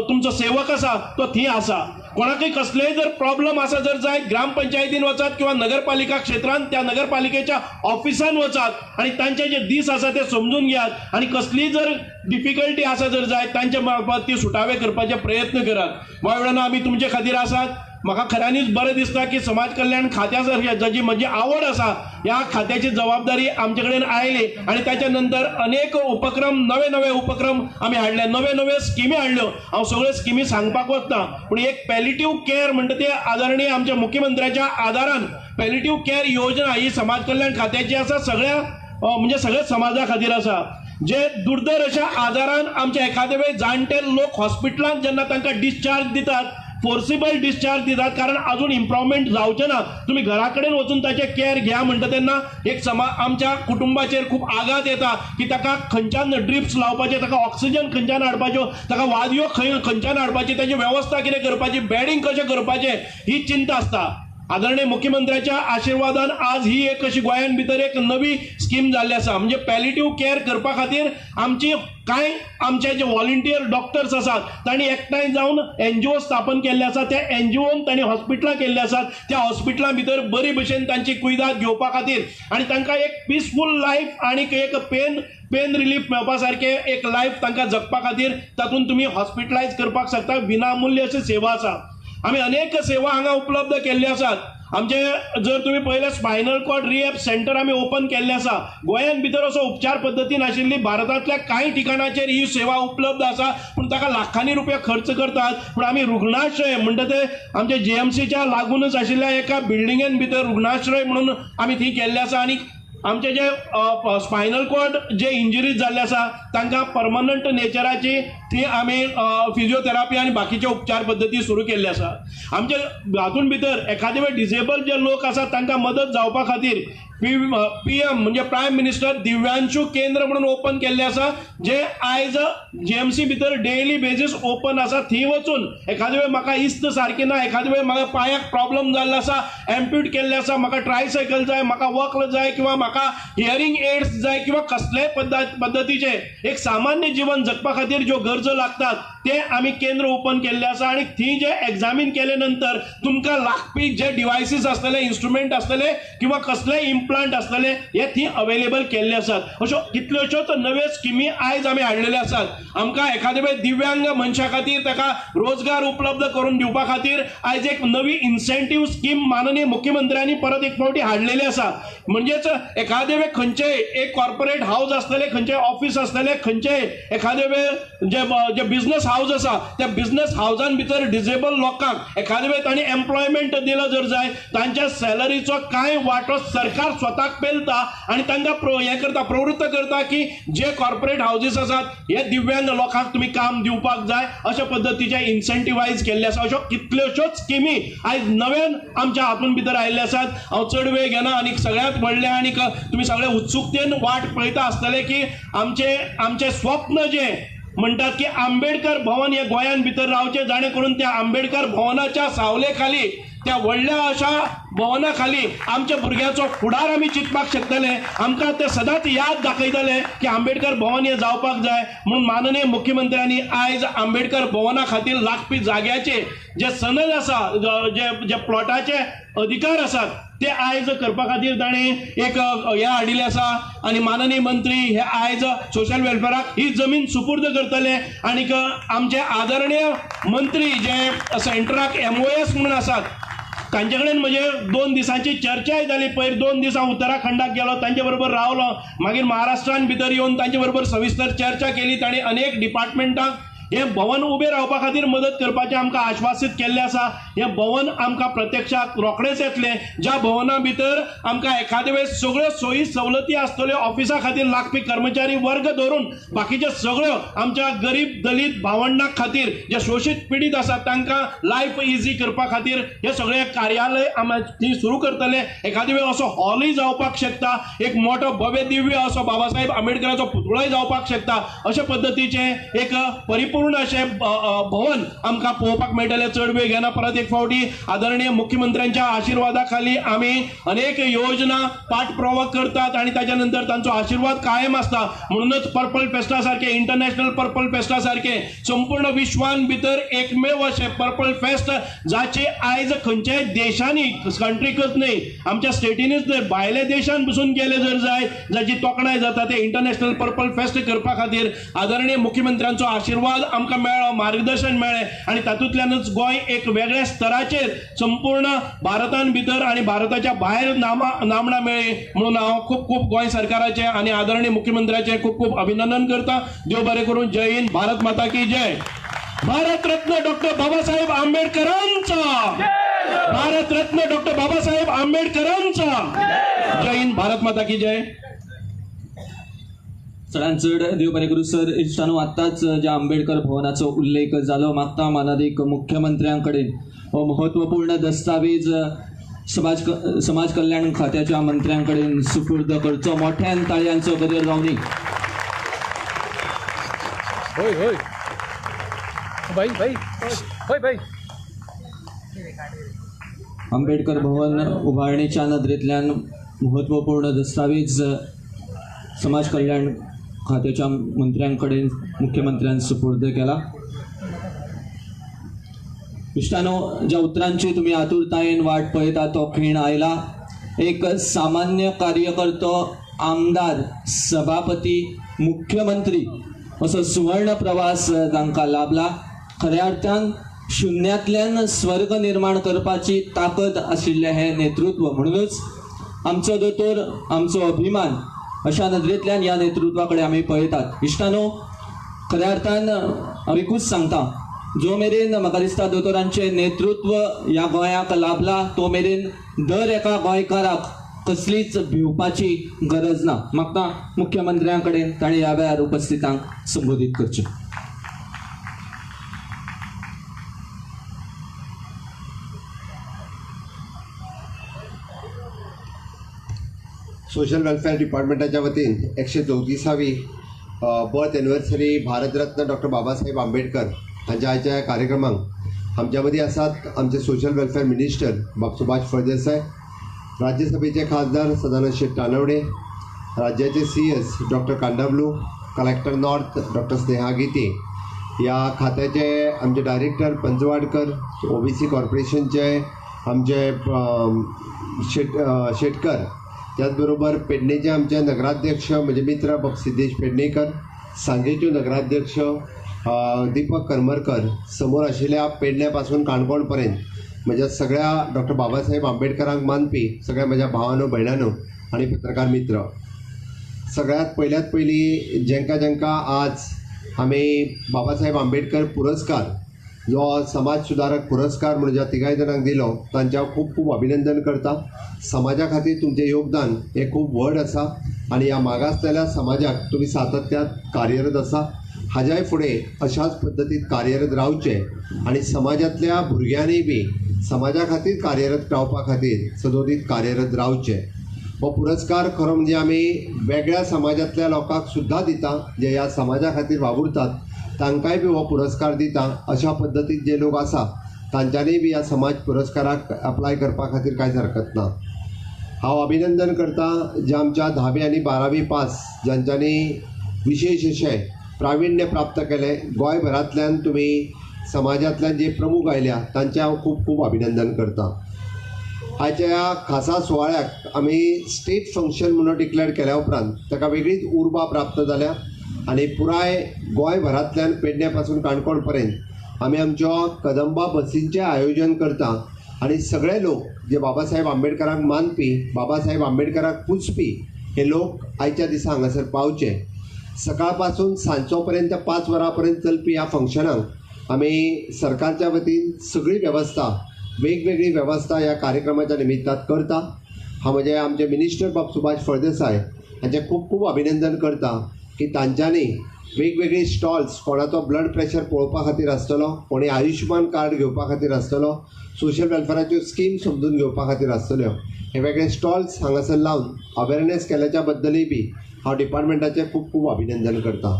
तुमचो सेवक आसा तो थंय आसा. कोणाकय कसलेय जर प्रॉब्लेम आसा जर जायत ग्रामपंचायतीन वचात किंवा नगरपालिका क्षेत्रांत त्या नगरपालिकेच्या ऑफिसान वचात आणि तांचे जे दीस आसा ते समजून घेयात आणि कसली जर डिफिकल्टी आसा जर जायत तांचे मार्फत ती सुटावे करपाचे प्रयत्न करात. वायवडांना आमी तुमचे खातीर आसात. म्हाका खऱ्यांनीच बरें दिसता की समाज कल्याण खात्या जाची म्हजी आवड आसा ह्या खात्याची जबाबदारी आमचे कडेन आयली आणि त्याच्या नंतर अनेक उपक्रम, नवे उपक्रम आमी हाडले, नवे स्किमी हाडल्यो. हांव सगळ्यो स्किमी सांगपाक वचना, पूण एक पॅलिटिव्ह केअर म्हणटा ते आदरणीय आमच्या मुख्यमंत्र्याच्या आदारान पॅलिटिव्ह केअर योजना ही समाज कल्याण खात्याची आसा. म्हणजे सगळ्या समाजा खातीर आसा. जे दुर्धर अशा आजारान आमचे एखादे वेळ जाणटे लोक हॉस्पिटलांत जेन्ना तांकां डिस्चार्ज दितात, फोर्सिबल डिस्चार्ज दितात कारण अजून इम्प्रुवमेंट जावचें ना, तुम्ही घरा कडेन वचून ताचे केअर घ्या म्हणटा तेन्ना एक आमच्या कुटुंबाचेर खूब आघात येता की ताका खंयच्यान ड्रिप्स लावपाचे, ताका ऑक्सिजन खंयच्यान हाडपाच्यो, ताका वादयो खंयच्यान हाडपाची, ताची वेवस्था कितें करपाची, बेडिंग कशें करपाचें ही चिंता आसता. आदरणीय मुख्यमंत्र्याच्या आशीर्वादान आज ही एक अशी गोंयान भितर एक नवी स्कीम जाल्ली आसा. म्हणजे पॅलिटिव्ह केअर करपा खातीर आमची कांय आमचे जे व्हॉलंटियर डॉक्टर्स आसात तांणी एकठांय जावन NGO स्थापन केल्ले आसा. त्या NGOन तांणी हॉस्पिटलां केल्ली आसात. त्या हॉस्पिटलां भितर बरी भशेन तांची कुयदाद घेवपा खातीर आनी तांकां एक पीसफूल लायफ आनी एक पेन रिलीफ मेळपा सारखे एक लायफ तांकां जगपा खातीर तातूंत तुमी हॉस्पिटलायज करपाक शकता. विनामूल्य अशी सेवा आसा. आमी अनेक सेवा हांगा उपलब्ध केल्ल्यो आसात. आमचे जर तुम्ही पहिले स्पायनल कॉर्ड रिहॅब सेंटर आम्ही ओपन केल्ले आसा. गोंयान भितर असो उपचार पद्दती नाशिल्ली. भारतांतल्या कांय ठिकाणाचेर ही सेवा उपलब्ध आसा, पूण ताका लाखांनी रुपया खर्च करतात. पूण आमी रुग्णाश्रय म्हणटा ते आमचे JMCच्या लागूनच आशिल्ल्या एका बिल्डिंगेन भितर रुग्णाश्रय म्हणून आमी थंय केल्ले आसा. आनी आमचे जे स्पायनल कॉर्ड जे इंजरीज जाल्ले आसा तांकां परमनंट नेचराची थंय आमी फिजिओथेरापी आनी बाकीचे उपचार पद्दती सुरू केल्ले आसा. आमचे हातून भितर एखादे वेळ डिसेबल जे लोक आसात तांकां मदत जावपा खातीर PM म्हणजे प्रायम मिनिस्टर दिव्यांशू केंद्र म्हणून ओपन केल्ले आसा, जे आयज JMC भितर डेली बेजीस ओपन आसा. थंय वचून एखादे वेळ म्हाका इस्त सारकी ना, एखादे वेळ म्हाका पांयाक प्रॉब्लेम जाल्लो आसा, एम्प्यूट केल्ले आसा, म्हाका ट्रायसायकल जाय, म्हाका वॉकल जाय किंवा म्हाका हियरिंग एड्स जाय किंवा कसलेय पद्दतीचे एक सामान्य जीवन जगपा खातीर ज्यो गरजो अर्ज लागतात ते आम्ही केंद्र ओपन केल्ले आसा आणि थी जे एग्जामीन केले नंतर तुमकां लागपी जे डिवायसीस आसतले इन्स्ट्रुमेंट आसतले किंवा कसलेय इम्प्लांट आसतले हे थी अवेलेबल केल्ले आसात। अश्यो कितल्योश्योच नव्यो स्किमी आयज आमी हाडलेले आसात। आमकां एखादे वेळी दिव्यांग मनशा खातीर ताका रोजगार उपलब्ध करून दिवपा खातीर आयज एक नवी इन्सेंटिव्ह स्कीम माननीय मुख्यमंत्र्यांनी परत एक फावटी हाडलेली आसा। म्हणजेच एखादे वेळ खंयचेय एक कॉर्पोरेट हाऊस आसतले, खंयचेय ऑफिस आसतले, खंयचेय एखादे वेळ जे बिझनेस हाऊस आसा त्या बिझनेस हाऊसान भितर डिसेबल लोकांक एखादे वेळ तांणी एम्प्लॉयमेंट दिलो जर जाय तांच्या सॅलरीचो कांय वांटो सरकार स्वताक पेलता आणि तांकां प्रवृत्त करता की जे कॉर्पोरेट हाऊसेस आसात हे दिव्यांग लोकांक तुमी काम दिवपाक जाय अशा पद्दतीचे इन्सेंटिवायज केल्ले आसा। अश्यो कितल्योश्योच स्किमी आयज नव्यान आमच्या हातून भितर आयिल्ले आसात। हांव चड वेळ घेना आनी सगळ्यांत व्हडलें आनी तुमी सगळे उत्सुकतेन वाट पळयता आसतले की आमचे स्वप्न जे म्हणटात की आंबेडकर भवन हे गोंयान भितर रावचे जाणे करून त्या आंबेडकर भवनाच्या सावले खाली त्या व्हडल्या अशा भवना खाली आमच्या भुरग्याचो फुडार आमी चिंतपाक शकतले। आमकां ते सदांच याद दाखयतले की आंबेडकर भवन हे जावपाक जाय म्हणून माननीय मुख्यमंत्र्यांनी आयज आंबेडकर भवना खातीर लागपी जाग्याचे जे सनद आसा जे प्लॉटाचे अधिकार आसात ते आयज करपा खातीर ताणें एक हे हाडिल्लें आसा आणि माननीय मंत्री हे आयज सोशल वेलफेराक ही जमीन सुपूर्द करतले। आनीक आमचे आदरणीय मंत्री जे सेंटराक MOS म्हणून आसात तांचे कडेन म्हजे 2 दिसांची चर्चाय जाली। पयर 2 दिसां उत्तराखंडाक गेलो, तांचे बरोबर रावलो, मागीर महाराष्ट्रान भितर येवन तांचे बरोबर सविस्तर चर्चा केली। तांणी अनेक डिपार्टमेंटांक हे भवन उबें रावपा खातीर मदत करपाचें आमकां आश्वासीत केल्लें आसा। हे भवन आमकां प्रत्यक्षात रोखडेंच येतलें, ज्या भवना भितर आमकां एखादे वेळेस सगळ्यो सोयी सवलती आसतल्यो, ऑफिसा खातीर लागपी कर्मचारी वर्ग धरून बाकीचे सगळ्यो आमच्या गरीब दलित भावंडां खातीर जे शोषित पीडित आसात तांकां लायफ इजी करपा खातीर हे सगळे कार्यालय आमी सुरू करतले। एखादे वेळ असो हॉलय जावपाक शकता, एक मोठो भव्य दिव्य असो बाबासाहेब आंबेडकराचो पुतळोय जावपाक शकता। अशा पद्दतीचे एक परिपूर्ण असे भवन आमकां पळोवपाक मेळटले। चड वेळ घेना, परत एक फावटी आदरणीय मुख्यमंत्र्यांच्या आशिर्वादा खाली आमी अनेक योजना पाठपुरावा करतात आणि त्याच्या नंतर तांचो आशीर्वाद कायम असता। म्हणूनच पर्पल फेस्टा सारखे, इंटरनॅशनल पर्पल फेस्टा सारखे संपूर्ण विश्वान भितर एकमेव असे पर्पल फेस्ट जाचे आयज खंयच्याय देशांनी, कंट्रीकच न्हय आमच्या स्टेटीनीच न्हय भायल्या देशांत बसून गेले जर जाय जाची तोखणाय जाता ते इंटरनॅशनल पर्पल फेस्ट करपा खातीर आदरणीय मुख्यमंत्र्यांचो आशीर्वाद आमकां मेळ्ळो, मार्गदर्शन मेळ्ळें आणि तातूंतल्यानच गोंय एक वेगळ्या स्तराचेर संपूर्ण भारतान भितर आणि भारताच्या भायर नामना मेळ्ळी। म्हणून हांव खूब खूब गोंय सरकाराचे आणि आदरणीय मुख्यमंत्र्याचे खूब खूब अभिनंदन करता। देव बरें करून। जय हिंद, भारत माता की जय। भारत रत्न डॉक्टर बाबासाहेब आंबेडकरांचा, भारत रत्न डॉक्टर बाबासाहेब आंबेडकरांचा। जय हिंद, भारत माता की जय। चडांत चड देव बरें करूं सर। इश्टानो, आतांच ज्या आंबेडकर भवनाचो उल्लेख जालो, मागता माननीय मुख्यमंत्र्यां कडेन हो महत्वपूर्ण दस्तावेज समाज कल्याण खात्याच्या मंत्र्यां कडेन सुपूर्द करचो। मोठ्यान ताळयांचो गजर जावनी। होय होय भाई भाई होय भाई। आंबेडकर भवन उभारणीच्या नदरेंतल्यान महत्वपूर्ण दस्तावेज समाज कल्याण खात्याच्या मंत्र्यांकडे मुख्यमंत्र्यांन सुपूर्द केला। इश्टानो, ज्या उतरांची तुम्ही आतुरतायेन वाट पळयता तो खीण आयला। एक सामान्य कार्यकर्तो, आमदार, सभापती, मुख्यमंत्री असो सुवर्ण प्रवास तांकां लाभला। खऱ्या अर्थान शुन्यांतल्यान स्वर्ग निर्माण करपाची ताकद आशिल्लें हें नेतृत्व। म्हणूनच आमचो दोतोर, आमचो अभिमान अशा नदरेंतल्यान ह्या नेतृत्वाकडे आमी पळयतात। इश्टानो, खऱ्या अर्थान हांव एकूच सांगता, जो मेरेन म्हाका दिसता दोतोरांचें नेतृत्व ह्या गोंयाक लाभला तो मेरेन दर एका गोंयकाराक कसलीच भिवपाची गरज ना। म्हाका मुख्यमंत्र्यां कडेन तांणी ह्या वेळार उपस्थितांक संबोधीत करचें। सोशल वेलफेअर डिपार्टमेंटाच्या वतीन 134वी birth anniversary Bharat Ratna doctor Babasaheb Ambedkar हांच्या आयच्या कार्यक्रमाक आमच्या मदीं आसात आमचे सोशल वेलफेअर मिनिस्टर बाब सुभाष फळदेसाय, राज्यसभेचे खासदार सदानंद शेट तानवडे, राज्याचे CS doctor Kandavelu, collector north doctor Sneha Gite, ह्या खात्याचे आमचे डायरेक्टर पंजवाडकर, OBC कॉर्पोरेशनचे आमचे शेटकर, त्याचबरोबर पेडणेचे आमचे नगराध्यक्ष म्हणजे मित्र सिद्धेश पेडणेकर, सांगेचे नगराध्यक्ष दीपक करमरकर, समोर आशिल्ल्या पेडण्यापासून काणकोणपर्यंत म्हज्या सगळ्या डॉक्टर बाबासाहेब आंबेडकरांक मानपी सगळ्या म्हज्या भावांनो भयणांनो आनी पत्रकार मित्र, सगळ्यात पयली जेंका आज आमी बाबासाहेब आंबेडकर पुरस्कार जो समाज सुदारक पुरस्कार म्हणून ज्या तिगाय जाणांक दिलो तांच्या खूब खूब अभिनंदन करता. समाजा खातीर तुमचें योगदान हें खूब व्हड आसा आनी ह्या मागासलेल्या समाजाक तुमी सातत्यान कार्यरत आसा. हाज्याय फुडें अशाच पद्दतीन कार्यरत रावचें आनी समाजांतल्या भुरग्यांनी बी समाजा खातीर कार्यरत रावपा खातीर सदोदीत कार्यरत रावचें. हो पुरस्कार खरो म्हणजे आमी वेगळ्या समाजांतल्या लोकांक सुद्दां दिता जे ह्या समाजा खातीर वावुरतात, तांकांय बी हो पुरस्कार दिता. अशा पद्दतीन जे लोक आसा तांच्यांनी बी ह्या समाज पुरस्काराक अप्लाय करपा खातीर कांयच हरकत ना. हांव अभिनंदन करता जे आमच्या 10वी आनी 12वी पास जांच्यांनी विशेष अशें प्राविण्य प्राप्त केलें. गोंयभरांतल्यान तुमी समाजांतल्यान जे प्रमुख आयल्या तांचें हांव खूब खूब अभिनंदन करता. आयच्या ह्या खासा सुवाळ्याक आमी स्टेट फंक्शन म्हणून डिक्लेअर केल्या उपरांत ताका वेगळीच उर्बा प्राप्त जाल्या आनी पुराय गोंयभरांतल्यान पेडणे पासून काणकोण पर्यंत आमी आमच्यो कदंबा बसींचें आयोजन करता आनी सगळे लोक जे बाबासाहेब आंबेडकरांक मानपी, बाबासाहेब आंबेडकरांक पुजपी हे लोक आयच्या दिसा हांगासर पावचे. सकाळ पासून सांजचो पर्यंत 5 वरां पर्यंत चलपी ह्या फंक्शनाक आमी सरकारच्या वतीन सगळी वेवस्था, वेगवेगळी वेवस्था ह्या कार्यक्रमाच्या निमित्तान करता. हांव म्हणजे आमचे मिनिस्टर बाब सुभाष फळदेसाय हांचें खूब खूब अभिनंदन करता की तांच्यांनी वेगवेगळी स्टॉल्स, कोणाचो ब्लड प्रेशर पळोवपा खातीर आसतलो, कोणी आयुश्यमान कार्ड घेवपा खातीर आसतलो, सोशल वेलफेराच्यो स्कीम समजून घेवपा खातीर आसतल्यो, हे वेगळे स्टॉल्स हांगासर लावन अवेरनेस केल्याच्या बद्दलूय बी हांव डिपार्टमेंटाचें खूब खूब अभिनंदन करता.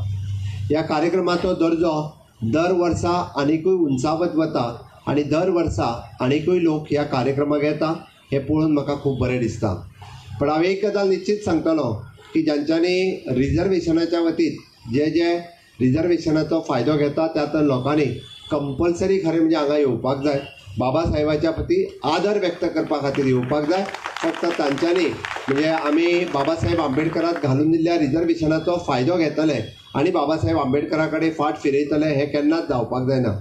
ह्या कार्यक्रमाचो दर्जो दर वर्सा आनिकूय उंचावत वता आनी दर वर्सा आनिकूय लोक ह्या कार्यक्रमाक येता हें पळोवन म्हाका खूब बरें दिसता. पण हांव एक गजाल निश्चित सांगतलो की ज्यांच्यांनी रिजर्वेशनाच्या वतीन जे रिजर्वेशनाचो फायदो घेता त्या लोकांनी कंपल्सरी खरें म्हणजे हांगा येवपाक जाय. बाबासाहेबाच्या प्रती आदर व्यक्त करपा खातीर येवपाक जाय. फक्त तांच्यांनी म्हणजे आमी बाबासाहेब आंबेडकराक घालून दिल्ल्या रिजर्वेशनाचो फायदो घेतले आनी बाबासाहेब आंबेडकरा कडेन फाट फिरयतले हें केन्नाच जावपाक जायना.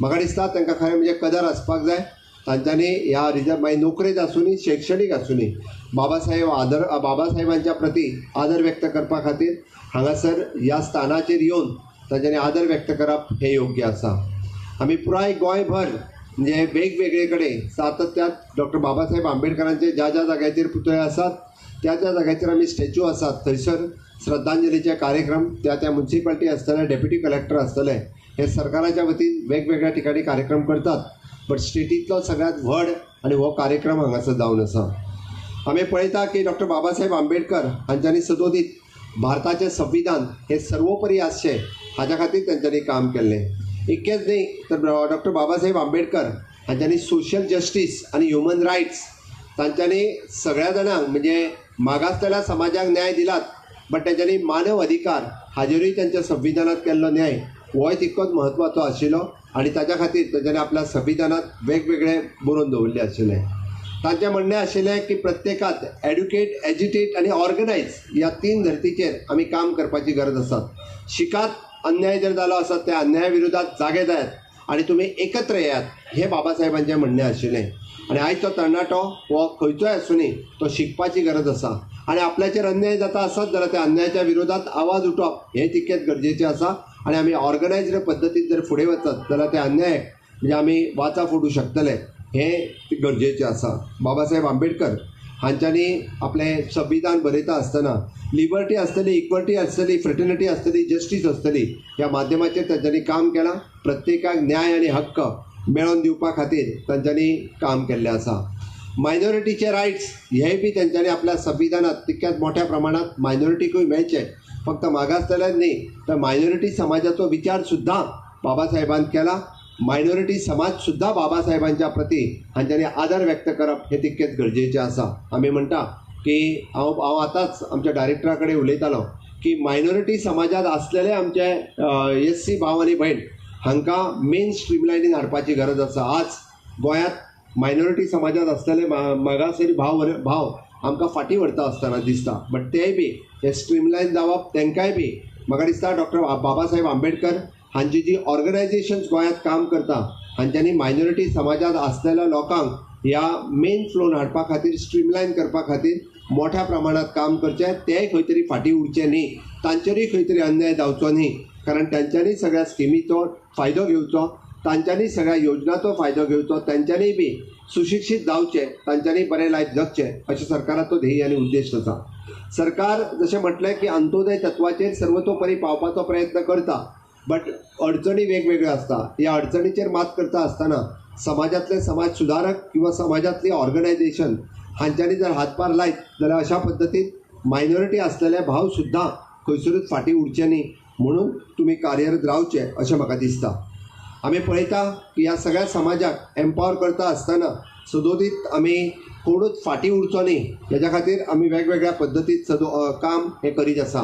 म्हाका दिसता तांकां खरें म्हणजे कदर आसपाक जाय. तांच्यांनी ह्या मागीर नोकरेंत आसूनी शैक्षणीक आसूनी बाबासाहेबांच्या प्रती आदर व्यक्त करपा खातीर हांगासर ह्या स्थानाचेर येवन तांच्यांनी आदर व्यक्त करप हें योग्य आसा. आमी पुराय गोंयभर म्हणजे वेगवेगळे कडेन सातत्यान डॉक्टर बाबासाहेब आंबेडकरांचे ज्या ज्या जाग्याचेर पुतळे आसात त्या त्या जाग्याचेर आमी स्टॅच्यू आसात थंयसर श्रद्धांजलीचे कार्यक्रम त्या म्युन्सिपाल्टी आसतले, डेप्युटी कलेक्टर आसतले, हे सरकाराच्या वतीन वेगवेगळ्या ठिकाणी कार्यक्रम करतात. बट स्टेटींतलो सगळ्यांत व्हड आनी हो कार्यक्रम हांगासर जावन आसा. आमी पळयता की डॉक्टर बाबासाहेब आंबेडकर हांच्यांनी सदोदीत भारताचें संविधान हे सर्वोपरी आसचें हाच्या खातीर तांच्यांनी काम केल्लें. इतकेंच न्ही तर डॉक्टर बाबासाहेब आंबेडकर हांच्यांनी सोशल जस्टीस आनी ह्युमन रायट्स तांच्यांनी सगळ्या जाणांक म्हणजे मागासलेल्या समाजाक न्याय दिलात, बट तांच्यांनी मानव अधिकार हाजेरूय तांच्या संविधानात केल्लो न्याय होय तितकोच म्हत्वाचो आशिल्लो आनी ताच्या खातीर तांच्यांनी आपल्या संविधानात वेगवेगळे बरोवन दवरले आशिल्ले. तांचें म्हणणें आशिल्लें की प्रत्येकात एड्युकेट, एज्युकेट आनी ऑर्गनायज ह्या 3 धर्तीचेर आमी काम करपाची गरज आसा. शिकात, अन्याय जर जालो आसत त्या अन्याया विरोधात जागे जायात आनी तुमी एकत्र येयात हें बाबासाहेबांचें म्हणणें आशिल्लें. आनी आयचो तरणाटो हो खंयचोय आसूनी तो शिकपाची गरज आसा आनी आपल्याचेर अन्याय जाता आसत जाल्यार त्या अन्यायाच्या विरोधात आवाज उठोवप हें तितकेंच गरजेचें आसा. आनी आमी ऑर्गनायज्ड पद्दतीन जर फुडें वचत जाल्यार त्या अन्यायाक म्हणजे आमी वाचा फोडूं शकतले हें गरजेचें आसा. बाबासाहेब आंबेडकर हांच्यांनी आपलें संविधान बरयता आसतना लिबर्टी आसतली, इक्वलिटी आसतली, फ्रेटर्निटी आसतली, जस्टीस आसतली ह्या माध्यमाचेर तांच्यांनी काम केलां. प्रत्येकाक न्याय आनी हक्क मेळोवन दिवपा खातीर तांच्यांनी काम केल्लें आसा. मायनॉरिटीचे रायट्स हेय बी तांच्यांनी आपल्या संविधानात तितक्याच मोठ्या प्रमाणात मायनॉरिटीकूय मेळचे. फक्त मागासलेल्याच न्ही तर मायनॉरिटी समाजाचो विचार सुद्दां बाबासाहेबान केला. मायनॉरिटी समाज सुद्दां बाबासाहेबांच्या प्रती हांच्यांनी आदर व्यक्त करप हें तितकेंच गरजेचें आसा. आमी म्हणटा की हांव आतांच आमच्या डायरेक्टरा कडेन उलयतालो की मायनॉरिटी समाजात आसलेले आमचे SC भाव आनी भयण हांकां मेन स्ट्रीमलायनींग हाडपाची गरज आसा. आज गोंयांत मायनॉरिटी समाजात असलेले मागासलेले भाव आमकां फाटीं व्हरता आसतना दिसता. बट तेय बी हे स्ट्रीमलायन जावप तांकांय बी म्हाका दिसता डॉक्टर बाबासाहेब आंबेडकर हांची जी ऑर्गनायजेशन्स गोंयांत काम करता हांच्यांनी मायनॉरिटी समाजात असलेल्या लोकांक ह्या मेन फ्लोन हाडपा खातीर स्ट्रीमलायन करपा खातीर मोठ्या प्रमाणात काम करचें. तेय खंय तरी फाटीं उरचें न्ही, तांचेरूय खंय तरी अन्याय जावचो न्ही, कारण तांच्यांनी सगळ्या स्किमीचो फायदो घेवचो, तांच्यांनी सगळ्या योजनांचो फायदो घेवचो, तांच्यांनी बी सुशिक्षीत जावचें, तांच्यांनी बरें लायफ जगचें अशें सरकाराचो ध्येय आनी उद्देश आसा. सरकार जशें म्हटलें की अंत्योदय तत्वाचेर सर्वतोपरी पावपाचो प्रयत्न करता. बट अडचणी वेगवेगळ्यो आसता. ह्या अडचणीचेर मात करता आसतना समाजातले समाज सुदारक किंवा समाजातली ऑर्गनायजेशन हांच्यांनी जर हातभार लायत जाल्यार अशा पद्दतीन मायनॉरिटी असलेले भाव सुद्दां खंयसरूच फाटीं उरचे न्ही, म्हणून तुमी कार्यरत रावचे अशें म्हाका दिसता. आमी पळयता की ह्या सगळ्या समाजाक एम्पावर करता आसतना सदोदीत आमी कोणूच फाटीं उरचो न्ही हेच्या खातीर आमी वेगवेगळ्या पद्दतीन काम हे करीत आसा.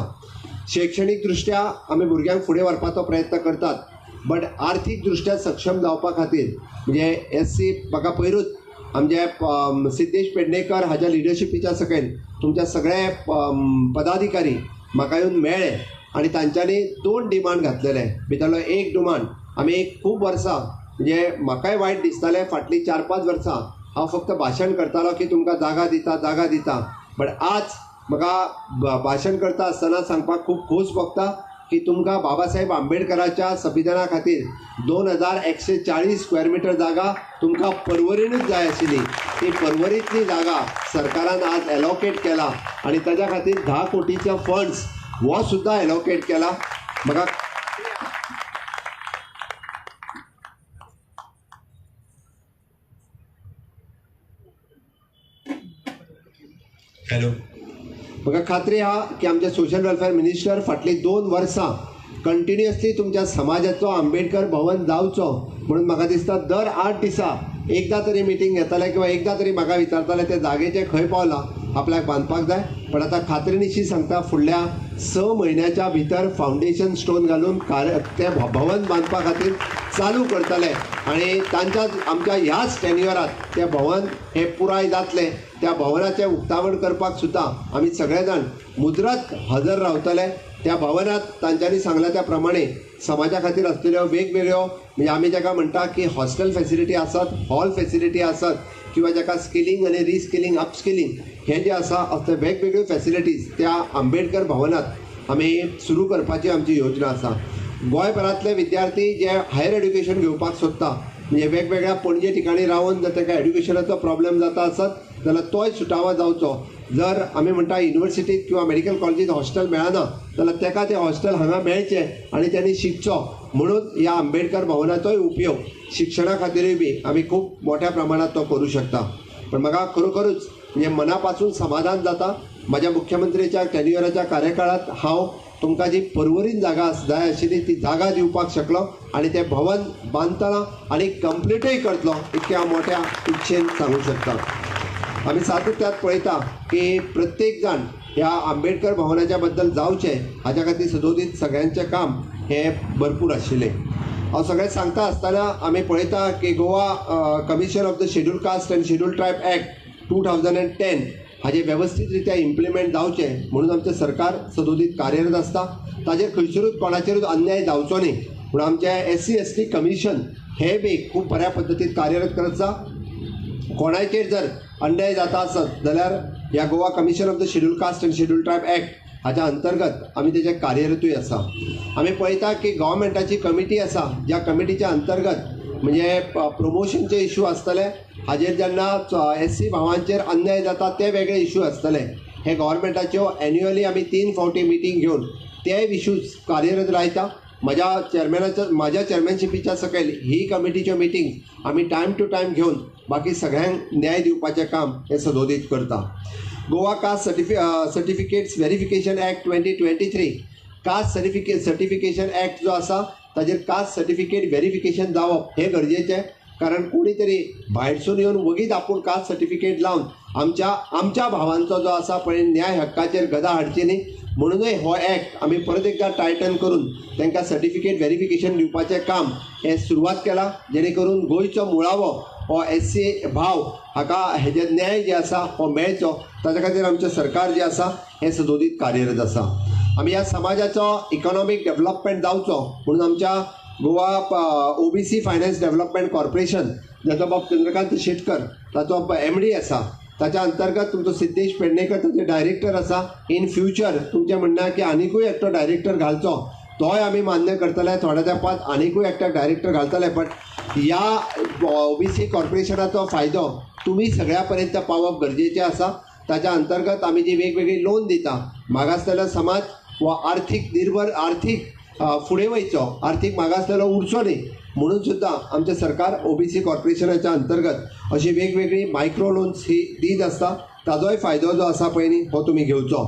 शैक्षणीक दृश्ट्या आमी भुरग्यांक फुडें व्हरपाचो प्रयत्न करतात. बट आर्थीक दृश्ट्या सक्षम जावपा खातीर म्हणजे SC म्हाका पयरूच आमचे सिद्धेश पेडणेकर हाच्या लिडरशिपीच्या सकयल तुमच्या सगळे पदाधिकारी म्हाका येवन मेळ्ळे आनी तांच्यांनी 2 डिमांड घातलेले. भितरलो एक डिमांड आमी खूब वर्सां म्हणजे म्हाकाय वायट दिसतालें फाटलीं 4-5 वर्सां हांव फक्त भाशण करतालो की तुमकां जागा दिता. बट आज म्हाका भाशण करता आसतना सांगपाक खूब खोस भोगता की तुमकां बाबासाहेब आंबेडकराच्या संविधाना खातीर 2140 स्क्वेअर मिटर जागा तुमकां पर्वरीनूच जाय आशिल्ली. ती पर्वरींतली जागा सरकारान आज एलोकेट केला आनी ताच्या खातीर 10 कोटीचो फंड्स हो सुद्दां एलोकेट केला. म्हाका म्हाका खात्री आहा की आमचे सोशल वेलफेअर मिनिस्टर फाटलीं 2 वर्सां कंटिन्युअसली तुमच्या समाजाचो आंबेडकर भवन जावचो म्हणून म्हाका दिसता दर 8 दिसा एकदां तरी मिटींग घेताले किंवा एकदां तरी म्हाका विचारताले ते जागेचें खंय पावलां, आपल्याक बांदपाक जाय. पण आतां खात्रीनिशी सांगता फुडल्या 6 म्हयन्याच्या भितर फावंडेशन स्टोन घालून तें भवन बांदपा खातीर चालू करतले आनी आमच्या ह्याच टेन्युअरांत तें भवन हें पुराय जातलें. त्या भवनाचें उक्तावण करपाक सुद्दां आमी सगळे जाण मुजरत हजर रावतले. त्या भवनात तांच्यांनी सांगल्या त्या प्रमाणे समाजा खातीर आसलेल्यो वेगवेगळ्यो म्हणजे आमी जाका म्हणटा की हॉस्टेल फॅसिलिटी आसात, हॉल फॅसिलिटी आसात किंवा जाका स्किलिंग आनी रिस्किलिंग अपस्किलिंग हे जे आसा असले वेगवेगळ्यो फॅसिलिटीज त्या आंबेडकर भवनात आमी सुरू करपाची आमची योजना आसा. गोंयभरांतले विद्यार्थी जे हायर एड्युकेशन घेवपाक सोदता म्हणजे वेगवेगळ्या पणजे ठिकाणी रावन जर ताका एड्युकेशनाचो प्रॉब्लेम जाता आसत जाल्यार तोय सुटावो जावचो. जर आमी म्हणटा युनिवर्सिटीत किंवा मेडिकल कॉलेजीत हॉस्टेल मेळना जाल्यार ताका तें हॉस्टेल हांगा मेळचें आनी त्यांनी शिकचो म्हणून ह्या आंबेडकर भवनाचोय उपयोग शिक्षणा खातीरूय बी आमी खूब मोठ्या प्रमाणात तो करूं शकता. पण म्हाका खरोखरूच म्हणजे मनापासून समाधान जाता म्हाज्या मुख्यमंत्र्याच्या टेन्युअराच्या कार्यकाळात हांव तुमकां जी पर्वरीन जागा जाय आशिल्ली ती जागा दिवपाक शकलो आनी तें भवन बांदतना आनी कंप्लीटूय करतलो इतक्या मोठ्या इच्छेन सांगूंक शकता. आमी सातत्यात पळयता की प्रत्येक जाण ह्या आंबेडकर भवनाच्या बद्दल जावचें हाच्या खातीर सदोदीत सगळ्यांचें काम हें भरपूर आशिल्लें. हांव सगळें सांगता आसतना आमी पळयता की Goa commission of the schedule caste and schedule tribe act 2010 हाजें वेवस्थीत रित्या इम्प्लिमेंट जावचें म्हणून आमचें सरकार सदोदीत कार्यरत आसता. ताजेर खंयसरूच कोणाचेरूच अन्याय जावचो न्ही म्हणून आमचें SC ST कमिशन हें बी खूब बऱ्या पद्दतीन कार्यरत करत आसा. कोणाचेर जर अन्याय जाता आसत जाल्यार ह्या Goa commission of the schedule caste and schedule tribe act हाच्या अंतर्गत आमी तेजे कार्यरतूय आसा. आमी पळयता की गव्हर्मेंटाची कमिटी आसा ज्या कमिटीच्या अंतर्गत म्हणजे प्रमोशनचे इशू आसतले हाजेर जेन्ना SC भावांचेर अन्याय जाता ते वेगळे इशू आसतले. हे गव्हर्मेंटाच्यो एन्युअली आमी 3 फावटी मिटींग घेवन ते इशूज कार्यरत लायता. माझ्या चेअरमॅनशिपीच्या सकयल ही कमिटीच्यो मिटींग आमी टायम टू टायम घेवन बाकी सगळ्यांक न्याय दिवपाचें काम हे सदोदीत करता. Goa caste certificates verification act 2023 caste certification act जो आसा ताजेर कास्ट सर्टिफिकेट व्हेरिफिकेशन जावप हें गरजेचें. कारण कोणी तरी भायरसून येवन वगीच आपूण कास्ट सर्टिफिकेट लावन आमच्या भावांचो जो आसा पळय न्याय हक्काचेर गदा हाडची न्ही, म्हणूनय हो एक्ट आमी परत एकदा टायटन करून तांकां सर्टिफिकेट व्हेरिफिकेशन दिवपाचें काम हें सुरवात केलां, जेणे करून गोंयचो मुळावो हो SC भाव हाका हेजे न्याय जे आसा हो मेळचो, ताच्या खातीर आमचें सरकार जें आसा हें सदोदीत कार्यरत आसा. आमी ह्या समाजाचो इकॉनॉमीक डेव्हलपमेंट जावचो म्हणून आमच्या Goa OBC finance development corporation, जाचो बाब चंद्रकांत शेटकर ताचो MD आसा, ताच्या अंतर्गत तुमचो सिद्धेश पेडणेकर ताचे डायरेक्टर आसा. इन फ्युचर तुमचें म्हणणें की आनिकूय एकटो डायरेक्टर घालचो, तोय आमी मान्य करतले. थोड्या तेंपात आनिकूय एकट्याक डायरेक्टर घालतले. बट ह्या OBC कॉर्पोरेशनाचो फायदो तुमी सगळ्या पर्यंत पावप गरजेचें आसा. ताच्या अंतर्गत आमी जी वेगवेगळी लोन दिता, मागासलेलो समाज वा आर्थीक निर्भर फुडें वयचो, आर्थीक मागासलेलो उरचो न्ही म्हणून सुद्दां आमचें सरकार OBC कॉर्पोरेशनाच्या अंतर्गत अशी वेगवेगळी मायक्रो लोन्स ही दीत आसता. ताजोय फायदो जो आसा पळय न्ही हो तुमी घेवचो.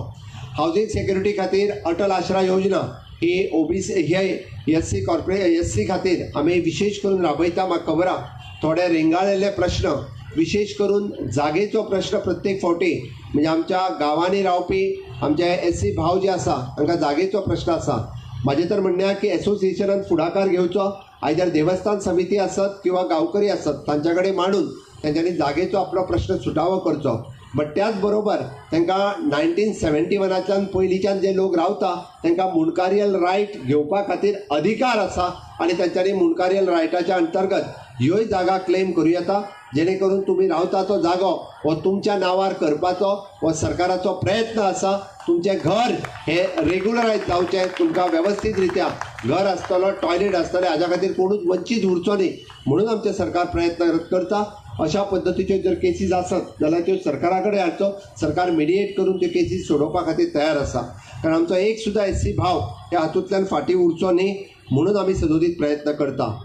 हावजींग सेक्युरिटी खातीर अटल आश्रा योजना ही OBC हे SC खातीर आमी विशेष करून राबयता. म्हाका खबर आहा थोडे रेंगाळलेले प्रश्न, विशेष करून जागेचो प्रश्न प्रत्येक फावटी, म्हणजे आमच्या गांवांनी रावपी आमचे SC भाव जे आसा तांकां जागेचो प्रश्न आसा. म्हाजें तर म्हणणें की एसोसिएशनान फुडाकार घेवचो, आयदर देवस्थान समिती आसत किंवा गांवकरी आसत तांच्या कडेन मांडून तांच्यांनी जागेचो आपलो प्रश्न सुटावो करचो. बट त्याच बरोबर तांकां 1971 पयलींच्यान जे लोक रावता तांकां मुणकारियल रायट घेवपा खातीर अधिकार आसा आनी तांच्यांनी मुणकारियल रायटाच्या अंतर्गत ह्योय जागा क्लेम करूं येता, जेणे करून तुमी रावता तो जागो हो तुमच्या नांवार करपाचो हो सरकाराचो प्रयत्न आसा. तुमचें घर हे रेग्युलरायज जावचें, तुमकां वेवस्थीत रित्या घर आसतलो, टॉयलेट आसतलें, हाज्या खातीर कोणूच वंचीत उरचो न्ही म्हणून आमचें सरकार प्रयत्न करता. अशा पद्दतीच्यो जर केसीस आसत जाल्यार त्यो सरकारा कडेन हाडचो. सरकार मिडिएट करून त्यो केसीस सोडोवपा खातीर तयार आसा. कारण आमचो एक सुद्दां SC भाव ह्या हातूंतल्यान फाटीं उरचो न्ही म्हणून आमी सदोदीत प्रयत्न करता.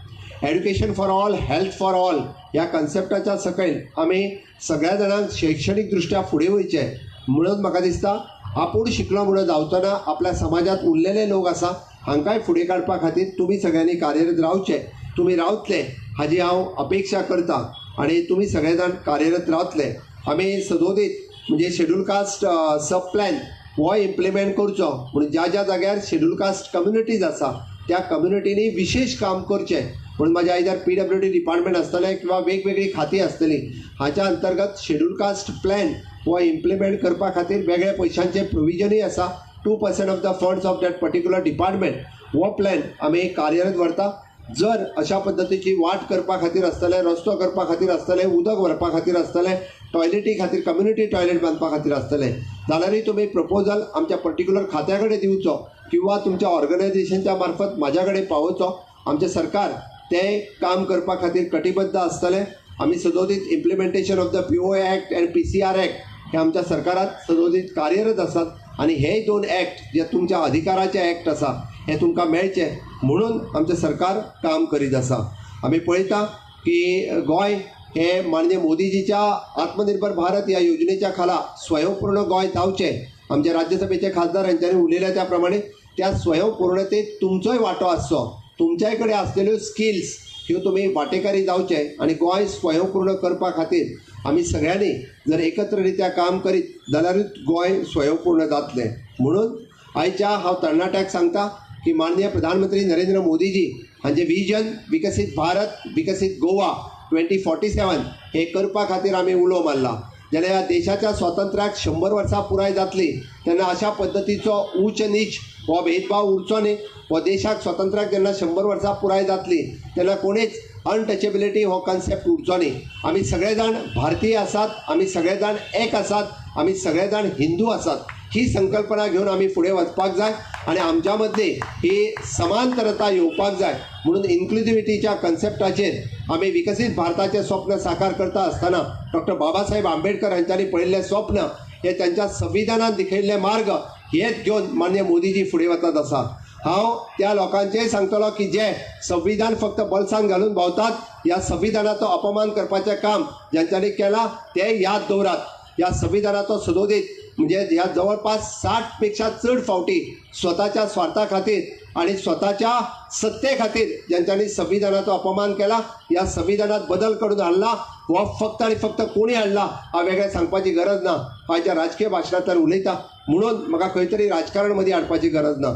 Education for all, health for all ह्या कन्सेप्टाच्या सकयल आमी सगळ्या जाणांक शैक्षणीक दृश्ट्या फुडें वयचें म्हणून म्हाका दिसता आपूण शिकलो म्हणून जावतना आपल्या समाजात उरलेले लोक आसा हांकांय फुडें काडपा खातीर तुमी सगळ्यांनी कार्यरत रावचें. तुमी रावतले हाजी हांव अपेक्षा करता आनी तुमी सगळे जाण कार्यरत रावतले. आमी सदोदीत म्हणजे शेड्यूल कास्ट सब प्लॅन हो इम्प्लिमेंट करचो म्हणून ज्या ज्या जाग्यार शेड्यूल कास्ट कम्युनिटीज आसा त्या कम्युनिटीनी विशेष काम करचें म्हणून म्हाजे आयदर PWD डिपार्टमेंट आसतलें किंवा वेगवेगळी खातीं आसतलीं. हाच्या अंतर्गत शेड्यूल कास्ट प्लॅन हो इम्प्लिमेंट करपा खातीर वेगळे पयशांचे प्रोविजनूय आसा. 2% of the funds of that particular department हो प्लॅन आमी कार्यरत व्हरता. जर अशा पद्दतीची वाट करपा खातीर आसतलें, रस्तो करपा खातीर आसतलें, उदक व्हरपा खातीर आसतलें, टॉयलेटी खातीर कम्युनिटी टॉयलेट बांदपा खातीर आसतलें जाल्यारूय तुमी प्रपोजल आमच्या पर्टिक्युलर खात्या कडेन दिवचो किंवा तुमच्या ऑर्गनायझेशनच्या मार्फत म्हाज्या कडेन पावोवचो. आमचें सरकार तें काम करपा खातीर कटिबद्ध आसतलें. आमी सदोदीत implementation of the POA act and PCR act हे आमच्या सरकारात सदोदीत कार्यरत आसात आनी हे दोन एक्ट जे तुमच्या अधिकाराचे एक्ट आसा हे तुमकां मेळचे म्हणून आमचें सरकार काम करीत आसा. आमी पळयता की गोंय हे माननीय मोदीजीच्या आत्मनिर्भर भारत ह्या योजनेच्या खाला स्वयंपूर्ण गोंय जावचें. आमचे राज्यसभेचे खासदार हांच्यांनी उलयल्या त्या प्रमाणे त्या स्वयंपूर्णतेत तुमचोय वांटो आसचो. तुमच्याय कडेन आसलेल्यो स्किल्स ह्यो तुमी वांटेकारी जावचे आनी गोंय स्वयंपूर्ण करपा खातीर आमी सगळ्यांनी जर एकत्र रित्या काम करीत जाल्यारूच गोंय स्वयंपूर्ण जातलें. म्हणून आयच्या हांव तरणाट्याक सांगता की माननीय प्रधानमंत्री नरेंद्र मोदीजी हांचे विजन विकसीत भारत विकसीत गोवा 2047 हे करपा खातीर आमी उलो मारला. जेन्ना ह्या देशाच्या स्वातंत्र्याक 100 वर्सां पुराय जातली तेन्ना अशा पद्दतीचो उच्च नीच हो भेदभाव उरचो न्ही. हो देशाक स्वातंत्र्याक जेन्ना 100 वर्सां पुराय जातली तेन्ना कोणीच अनटचेबिलिटी हो कन्सेप्ट उरचो न्ही. आमी सगळे जाण भारतीय आसात, आमी सगळे जाण एक आसात, आमी सगळे जाण हिंदू आसात. ही संकल्पना घेवन आमी फुडें वचपाक जाय आनी आमच्या मदली ही समांतरता येवपाक जाय. म्हणून इन्क्लुजिविटीच्या कन्सेप्टाचेर आमी विकसीत भारताचें स्वप्न साकार करता आसतना डॉक्टर बाबासाहेब आंबेडकर हांच्यांनी पळयल्लें स्वप्न हे त्यांच्या संविधानात दिखयल्ले मार्ग हेच घेवन माननीय मोदीजी फुडें वतात आसा. हांव त्या लोकांचेय सांगतलो की जे संविधान फक्त बळसान घालून भोंवतात, ह्या संविधानाचो अपमान करपाचें काम ज्यांच्यांनी केलां ते याद दवरात. ह्या संविधानाचो सदोदीत म्हणजे ह्या जवळपास 60 पेक्षा चड फावटी स्वताच्या स्वार्था खातीर आणि स्वतःच्या सत्ते खातीर ज्यांच्यांनी संविधानाचो अपमान केला, ह्या संविधानात बदल करून हाडला हो फक्त आणि फक्त कोणी हाडला हांव वेगळें सांगपाची गरज ना. हांव ज्या राजकीय भाशणांतल्यान उलयता म्हणून म्हाका खंय तरी राजकारण मदीं हाडपाची गरज ना.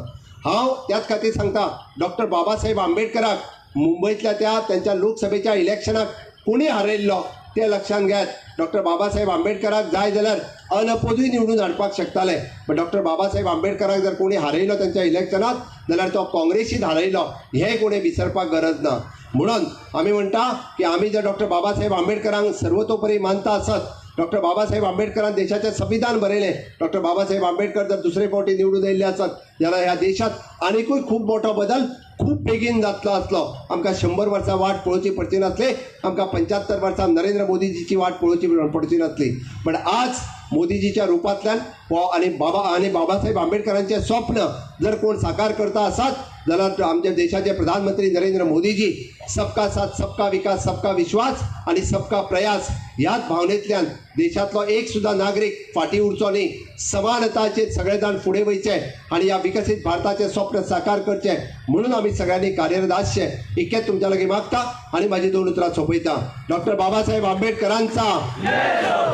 हांव त्याच खातीर सांगता, डॉक्टर बाबासाहेब आंबेडकराक मुंबईतल्या त्यांच्या लोकसभेच्या इलेक्शनाक कोणी हारयल्लो ते लक्षात घेयात. डॉक्टर बाबासाहेब आंबेडकराक जाय जाल्यार अनपोजूय निवडून हाडपाक शकताले, पण डॉक्टर बाबासाहेब आंबेडकराक जर कोणी हारयलो त्यांच्या इलेक्शनात जाल्यार तो काँग्रेसीत हारयलो हें कोणी विसरपाक गरज ना. म्हणून आमी म्हणटा की आमी जर डॉक्टर बाबासाहेब आंबेडकरांक सर्वतोपरी मानता आसत, डॉक्टर बाबासाहेब आंबेडकरान देशाचें संविधान बरयलें, डॉक्टर बाबासाहेब आंबेडकर जर दुसरे फावटी निवडून येयल्ले आसत जाल्यार ह्या देशात आनिकूय खूब मोठो बदल खूब बेगीन जातलो आसलो. आमकां 100 वर्सां वाट पळोवची पडची नासली, आमकां 75 वर्सां नरेंद्र मोदीजीची वाट पळोवची पडची नासली. पण आज मोदीजीच्या रुपांतल्यान हो आणि बाबासाहेब आंबेडकरांचें स्वप्न जर कोण साकार करता आसात जाल्यार आमच्या देशाचे प्रधानमंत्री नरेंद्र मोदीजी सबका साथ, सबका विकास, सबका विश्वास आणि सबका प्रयास ह्याच भावनेंतल्यान देशातलो एक सुद्धा नागरीक फाटी उरचो न्ही, समानताचेर सगळे जाण फुडें वयचे आणि ह्या विकसीत भारताचें स्वप्न साकार करचें म्हणून आमी सगळ्यांनी कार्यरत आसचे इतकेंच तुमच्या लागीं मागता आणि म्हाजी 2 उतरां सोंपयता. डॉक्टर बाबासाहेब आंबेडकरांचा,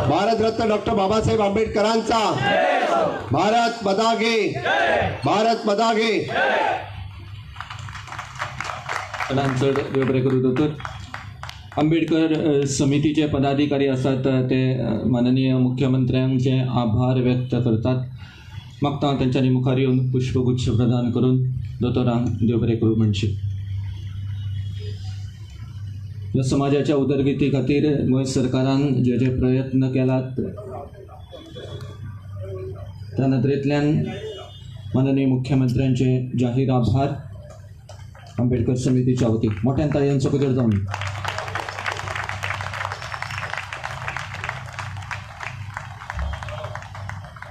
भारतरत्न डॉक्टर बाबासाहेब आंबेडकरांचा, भारत माता की, भारत माता की. चड देव बरें करूं दोतोर. आंबेडकर समितीचे पदाधिकारी असतात ते माननीय मुख्यमंत्र्यांचे आभार व्यक्त करतात. मागता त्यांच्यानी मुखार येवन पुष्पगुच्छ प्रदान करून दोतोरांक देव बरें करूं म्हणचे. ह्या समाजाच्या उदरगती खातीर गोंय सरकारान जे जे प्रयत्न केलात त्या नदरेंतल्यान माननीय मुख्यमंत्र्यांचे जाहीर आभार आंबेडकर समितीच्या वतीन मोठ्यान ताळयांचो गजर जावन.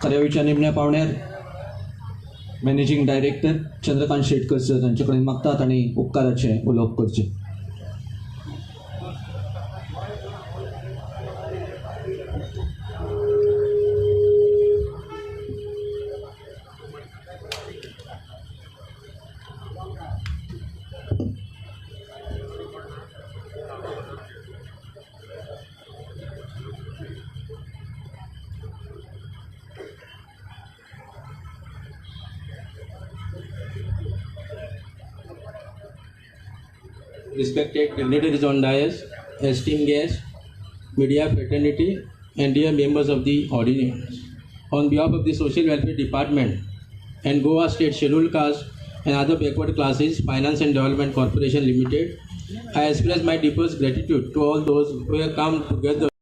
कार्यावळीच्या निमण्या पावण्यार managing director Chandrakant Shetkar sir हांचे कडेन मागतात आनी उपकाराचे उलोवप करचे. Respected dignitaries on dais, esteemed guests, media fraternity, and dear members of the audience. On behalf of the Social Welfare Department and Goa State Scheduled Caste and other backward classes Finance and Development Corporation Limited, I express my deepest gratitude to all those who have come together